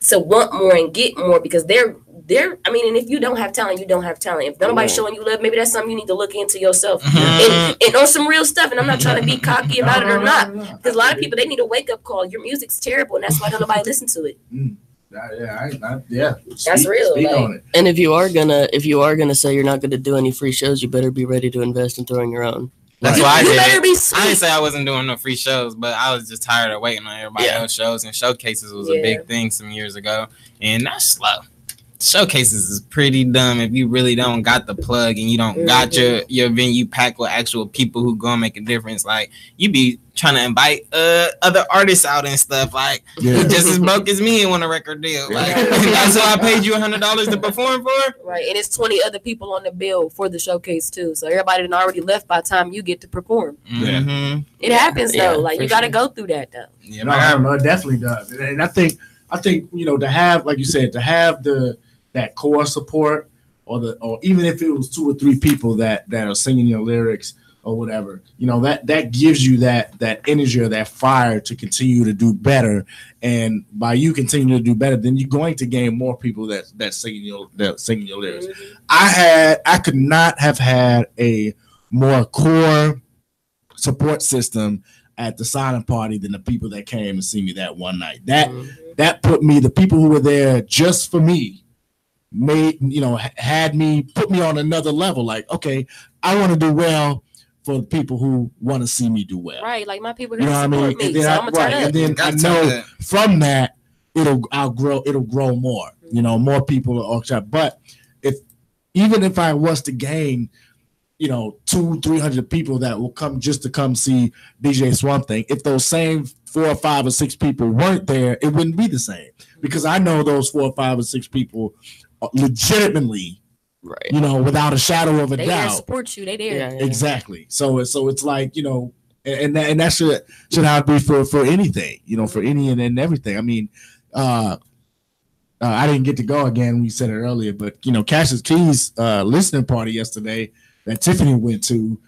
to want more and get more, because they're I mean, and if you don't have talent, you don't have talent. If nobody's showing you love, maybe that's something you need to look into yourself and on some real stuff. And I'm not trying to be cocky about it or not, because a lot of people, they need a wake up call. Your music's terrible, and that's why nobody listen to it. That's real. Like, and if you are gonna say you're not gonna do any free shows, you better be ready to invest in throwing your own. That's why I did it. I didn't say I wasn't doing no free shows, but I was just tired of waiting on everybody else shows, and showcases was a big thing some years ago, and that's slow. Showcases is pretty dumb if you really don't got the plug and you don't got your venue packed with actual people who gonna make a difference. Like, you be trying to invite other artists out and stuff, like who just as broke as me and want a record deal. Like, that's who I paid you $100 to perform for. Right, and it's 20 other people on the bill for the showcase too. So everybody done already left by the time you get to perform. It happens though. Like, you got to go through that though. Yeah, no, it definitely does. And I think you know, to have, like you said, to have that core support, or even if it was 2 or 3 people that are singing your lyrics or whatever, you know, that gives you that energy or that fire to continue to do better. And by you continuing to do better, then you're going to gain more people that singing your lyrics. I could not have had a more core support system at the signing party than the people that came and see me that one night. That put me, the people who were there just for me, put me on another level. Like, okay, I want to do well for the people who want to see me do well. Right, like my people who support me. So I'm gonna turn up. And then I know from that it'll grow more. You know, more people are upset. But even if I was to gain, 200-300 people that will come just to come see DJ Swamp Thing, if those same 4 or 5 or 6 people weren't there, it wouldn't be the same, because I know those 4 or 5 or 6 people legitimately, right? Without a shadow of a doubt, they support you. They there. Exactly. So it's like, and that should how it be for anything, for any and everything. I mean, I didn't get to go again. We said it earlier, but Cassius Keys listening party yesterday that Tiffany went to,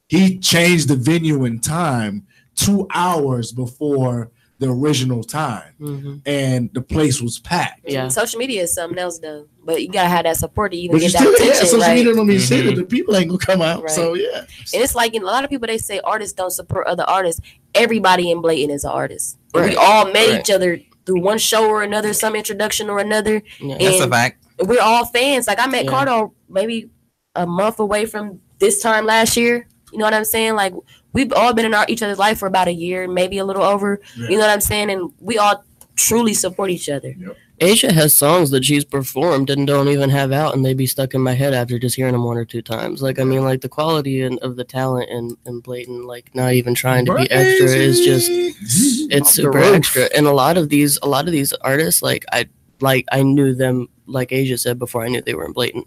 he changed the venue and time 2 hours before the original time, and the place was packed. Yeah, social media is something else though, but you gotta have that support to even get that attention. Social media don't mean shit if the people ain't gonna come out. Right. So yeah, and it's like a lot of people, they say artists don't support other artists. Everybody in Bladen is an artist. Right. We all met each other through one show or another, some introduction or another. Yeah. That's a fact. We're all fans. Like, I met Cardo maybe a month away from this time last year. You know what I'm saying? Like, we've all been in each other's life for about a year, maybe a little over. Yeah. You know what I'm saying? And we all truly support each other. Yep. Asia has songs that she's performed and don't even have out, and they be stuck in my head after just hearing them 1 or 2 times. Like, I mean, like, the quality of the talent in Bladen, like, not even trying to be extra is just, it's super extra. And a lot of these artists, like I knew them, like Asia said, before I knew they were in Bladen.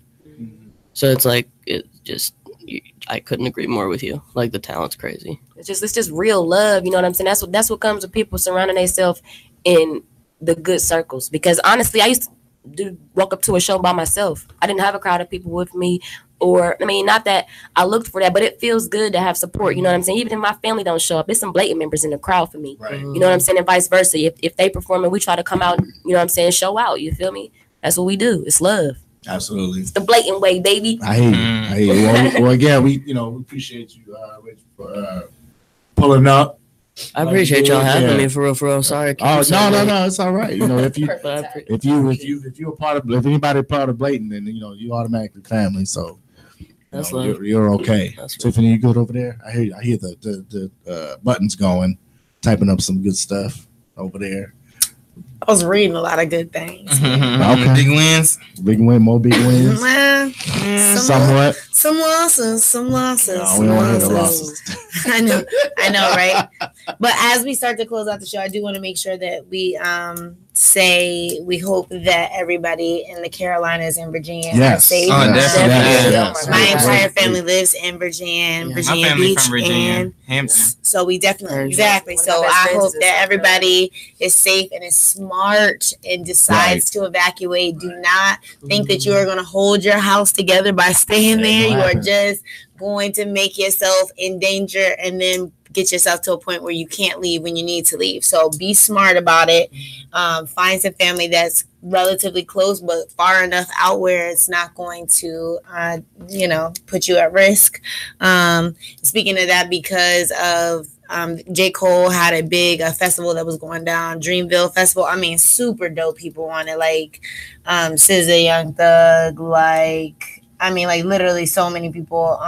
So it's like, I couldn't agree more with you. Like, the talent's crazy. It's just real love. You know what I'm saying? That's what comes with people surrounding themselves in the good circles. Because honestly, I used to walk up to a show by myself. I didn't have a crowd of people with me, or not that I looked for that, but it feels good to have support. You know what I'm saying? Even if my family don't show up, there's some Bladen members in the crowd for me. Right. You know what I'm saying? And vice versa. If they perform and we try to come out, you know what I'm saying, show out. You feel me? That's what we do. It's love. Absolutely. It's the Bladen way, baby. I hate you. Well, again, we appreciate you, Rich, for pulling up. I appreciate y'all having me, for real. Sorry. No, it's all right. If anybody part of Bladen, then you automatically family. So That's know, love. you're okay. That's Tiffany, you good over there? I hear the buttons going, typing up some good stuff over there. I was reading a lot of good things. Okay. Big wins. Big win, more big wins. Well, Somewhat. some losses. No, we don't hear the losses. I know, right? But as we start to close out the show, I do want to make sure that we say we hope that everybody in the Carolinas and Virginia are safe. Oh, definitely. Yes. My entire family lives in Virginia, My Virginia family Beach, from Virginia, and Hampton. so we definitely exactly. One of So my best I friends hope is in that South everybody is safe and is smart and decides to evacuate. Do not think that you are going to hold your house together by staying there. You are just going to make yourself in danger and then get yourself to a point where you can't leave when you need to leave. So be smart about it. Find some family that's relatively close but far enough out where it's not going to put you at risk. Speaking of that, because of J. Cole had a big festival that was going down, Dreamville Festival. I mean, super dope people on it, like SZA, Young Thug, literally so many people.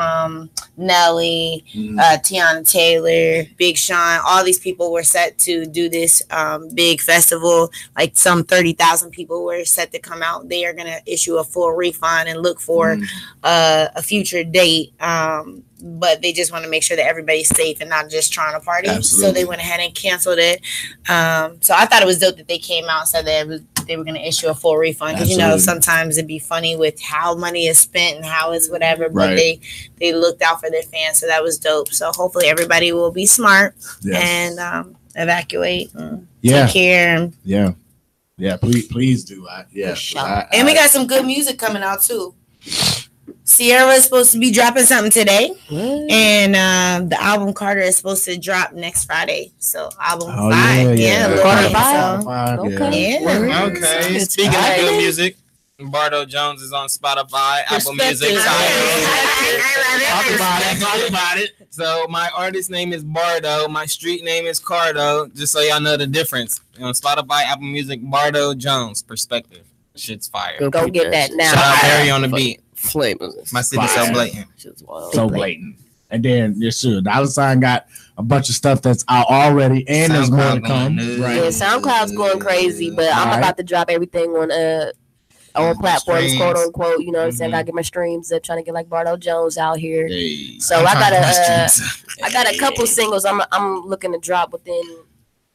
Nelly, Tiana Taylor, Big Sean, all these people were set to do this big festival. Like some 30,000 people were set to come out. They are going to issue a full refund and look for a future date. But they just want to make sure that everybody's safe and not just trying to party. Absolutely. So they went ahead and canceled it. So I thought it was dope that they came out and said that they were going to issue a full refund. Because, sometimes it'd be funny with how money is spent and how it's whatever. But they looked out for their fans. So that was dope. So hopefully everybody will be smart and evacuate and take care. Yeah, please do. And we got some good music coming out, too. Sierra is supposed to be dropping something today, and the album Carter is supposed to drop next Friday. So album 5, Carter 5. Okay. Speaking of good music, Bardo Jones is on Spotify, Apple Music. Talk about it. So my artist name is Bardo. My street name is Cardo. Just so y'all know the difference. On Spotify, Apple Music, Bardo Jones. Perspective. Shit's fire. Go get that now. Shout out Barry on the beat. Flame. My city's so blatant. So blatant. And then Dollar Sign got a bunch of stuff that's out already, and there's more to come. Right. Yeah, SoundCloud's going crazy, but I'm about to drop everything on platforms, quote unquote. You know what I'm saying? I gotta get my streams up, trying to get like Bardo Jones out here. So I got a couple singles I'm looking to drop within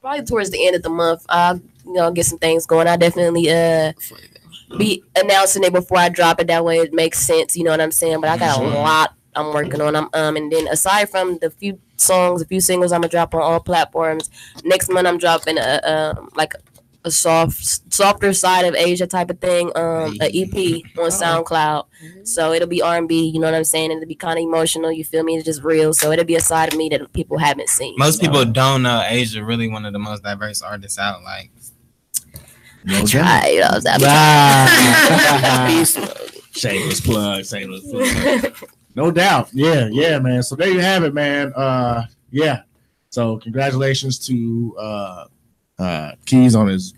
probably towards the end of the month. Get some things going. I definitely be announcing it before I drop it. That way it makes sense. You know what I'm saying? But I got a lot I'm working on. And then aside from the few singles I'm gonna drop on all platforms, next month I'm dropping a softer side of Asia type of thing, an EP on SoundCloud. So it'll be R&B, you know what I'm saying? It'll be kind of emotional, you feel me? It's just real. So it'll be a side of me that people haven't seen. Most people don't know Asia really one of the most diverse artists out. Like, shameless plug. No doubt. Yeah, man. So there you have it, man. So congratulations to Keys on his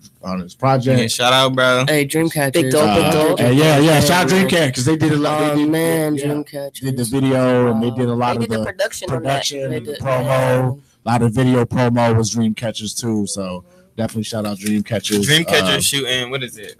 project. Yeah, shout out, bro. Hey, Dreamcatcher. Big dope. Shout out Dreamcatcher because they did a lot. Dreamcatcher did the video and they did a lot of the production promo. A lot of video promo was Dreamcatchers too. So definitely shout out Dreamcatchers. Dreamcatchers shooting, what is it?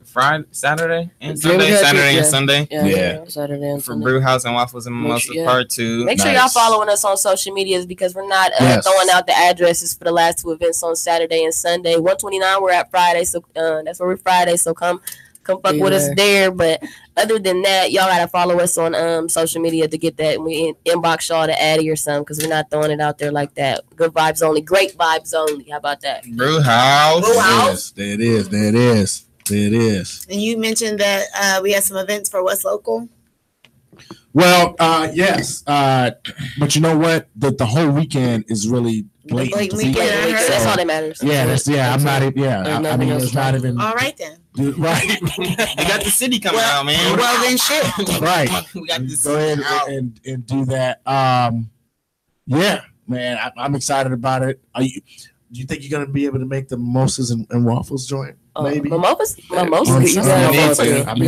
Saturday and Sunday? Saturday and Sunday? Yeah. Saturday and Sunday. For Brew House and Waffles and Mimosas Part 2. Make sure y'all following us on social medias because we're not throwing out the addresses for the last 2 events on Saturday and Sunday. 129 we're at Friday, so that's where we're Friday. So come fuck with us there. But other than that, y'all gotta follow us on social media to get that. And we inbox y'all to Addy or something because we're not throwing it out there like that. Good vibes only, great vibes only. How about that? Brew House. There it is. And you mentioned that we had some events for What's Local. Well, yes, but you know what? The whole weekend is really blatant. That's all that matters. I'm not. I mean, it's not even. All right then. Right. We got the city coming out, man. Well then, shit. Right. We got this. Go ahead and do that. Yeah, man, I'm excited about it. Do you think you're gonna be able to make the mimosas and waffles joint? Maybe mimosas. You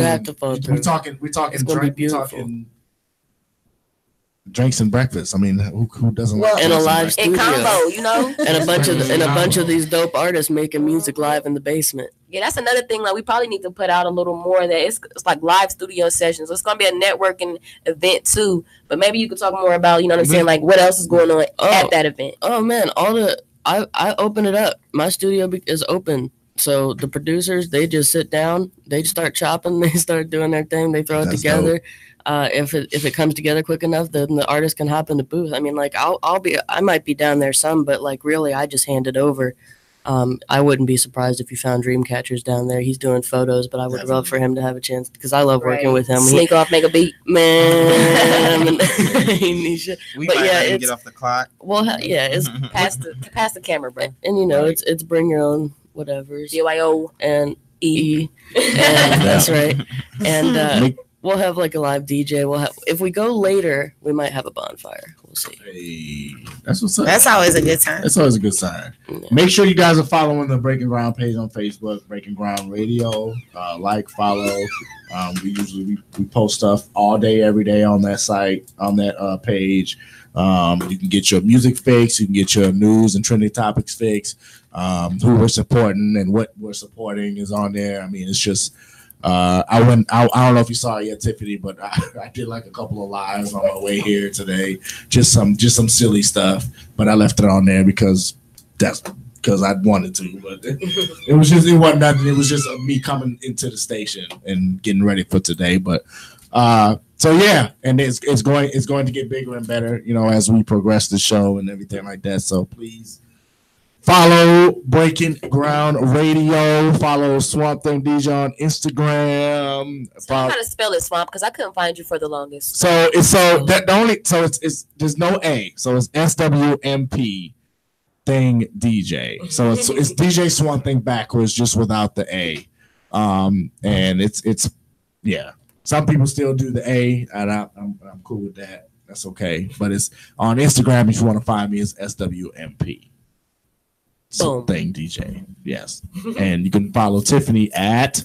have to follow through. We're talking. It's gonna be beautiful. drinks and breakfast. I mean, who doesn't like in a drinks live and studio, in combo, you know, and a bunch of these dope artists making music live in the basement. Yeah, that's another thing. Like, we probably need to put out a little more that it's like live studio sessions. It's gonna be a networking event too. But maybe you could talk more about, you know what I'm saying, like what else is going on at that event. Oh man, I open it up. My studio is open. So the producers, they just sit down, they start chopping, they start doing their thing, they throw it together. If it comes together quick enough, then the artist can hop in the booth. I mean, like I might be down there some, but like really, I just hand it over. I wouldn't be surprised if you found Dreamcatcher's down there. He's doing photos, but I would love for him to have a chance because I love working with him. Sneak off, make a beat, man. We might have to get off the clock. Well, yeah, it's pass the camera, bro. And you know, it's bring your own whatever's BYO and E. And that's right. And we'll have like a live DJ. If we go later, we might have a bonfire. We'll see. Hey, that's what's up. That's always a good time. That's always a good sign. Yeah. Make sure you guys are following the Breaking Ground page on Facebook, Breaking Ground Radio. Follow. We post stuff all day, every day on that site, on that page. You can get your music fix. You can get your news and trending topics fix. Who we're supporting and what we're supporting is on there. I mean, it's just. I don't know if you saw it yet, Tiffany, but I did like a couple of lives on my way here today. Just some silly stuff, but I left it on there because I wanted to. But it wasn't nothing. It was just me coming into the station and getting ready for today. But so yeah, and it's going to get bigger and better, you know, as we progress the show and everything like that. So please. Follow Breaking Ground Radio. Follow Swamp Thing DJ on Instagram. So how to spell it, Swamp? Because I couldn't find you for the longest. It's there's no A. So it's SWMP Thing DJ. So it's DJ Swamp Thing backwards, just without the A. And it's yeah. Some people still do the A, and I'm cool with that. That's okay. But it's on Instagram. If you want to find me, it's SWMP. Thing DJ, yes, and you can follow Tiffany at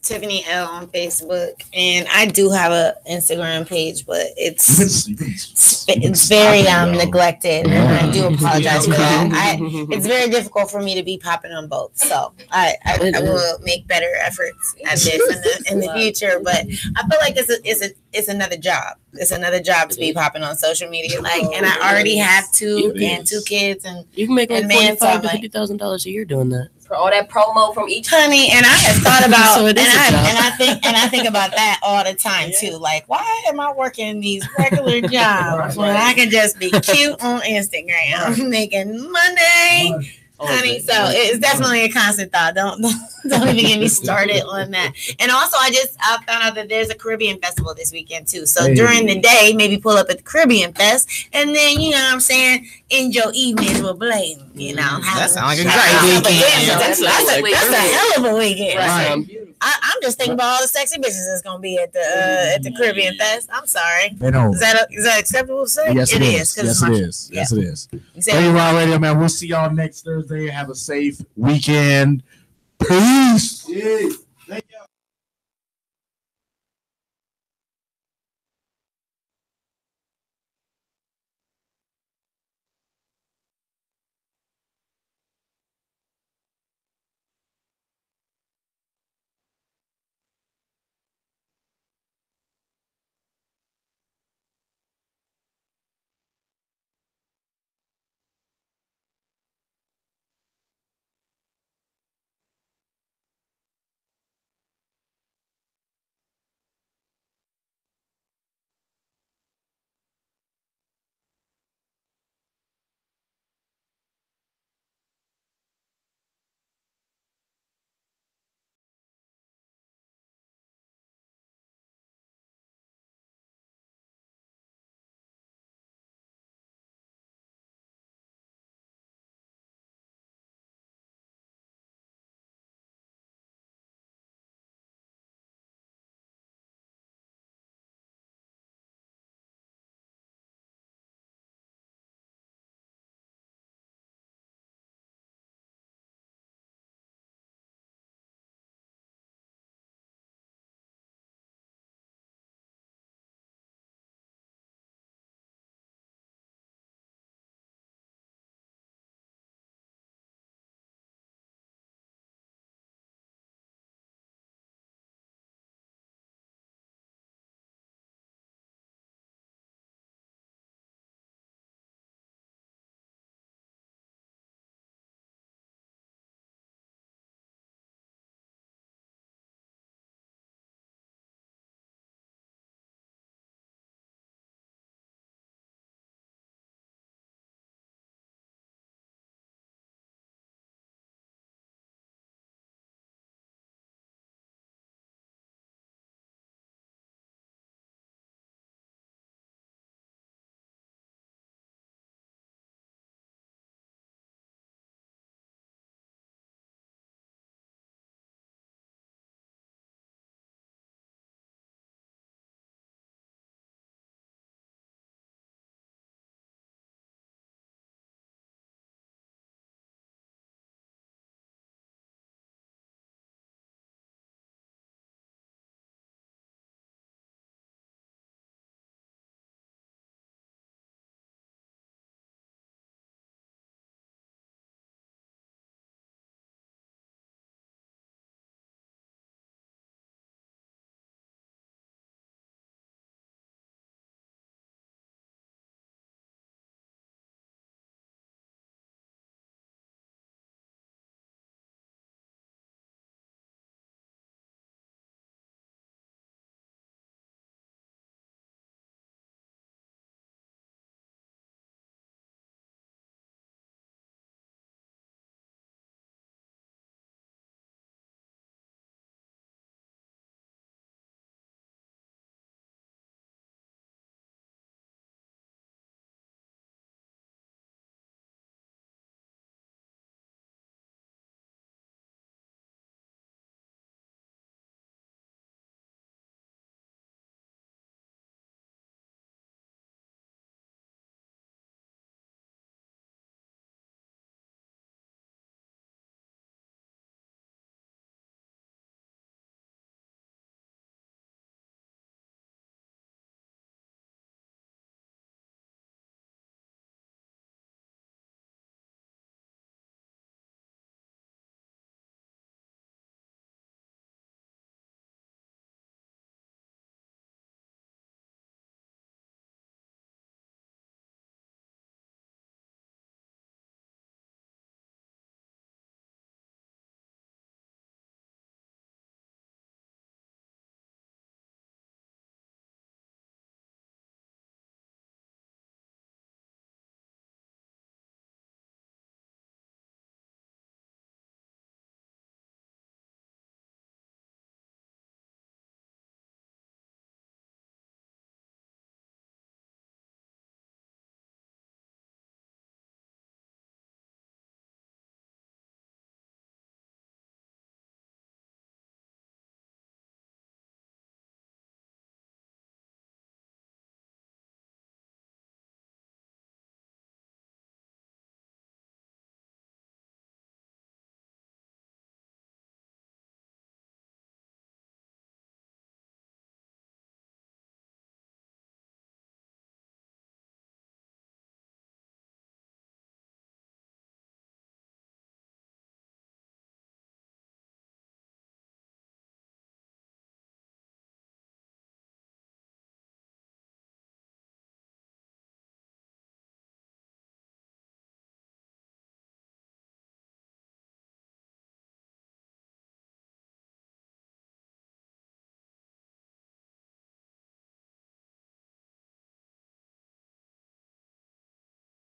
Tiffany L on Facebook, and I do have an Instagram page, but it's very neglected, and I do apologize for that. It's very difficult for me to be popping on both, so I will make better efforts at this in the future. But I feel like it's another job. It's another job to be popping on social media, and I already have two kids, and you can make like $45,000 to $50,000 a year doing that. For all that promo from each honey, and I have thought about I think about that all the time too. Like, why am I working these regular jobs when I can just be cute on Instagram making money? Honey, so it's definitely a constant thought. Don't even get me started on that. And also, I found out that there's a Caribbean festival this weekend too. So during the day, maybe pull up at the Caribbean Fest, and then you know what I'm saying, end your evenings with Blame. You know, that sounds like a great weekend. That's a hell of a weekend. Right. I'm just thinking about all the sexy bitches that's gonna be at the Caribbean Fest. I'm sorry. Is that acceptable to say? Yes, it is. Yes, it is. Breaking Ground Radio, man. We'll see y'all next Thursday. Have a safe weekend. Peace.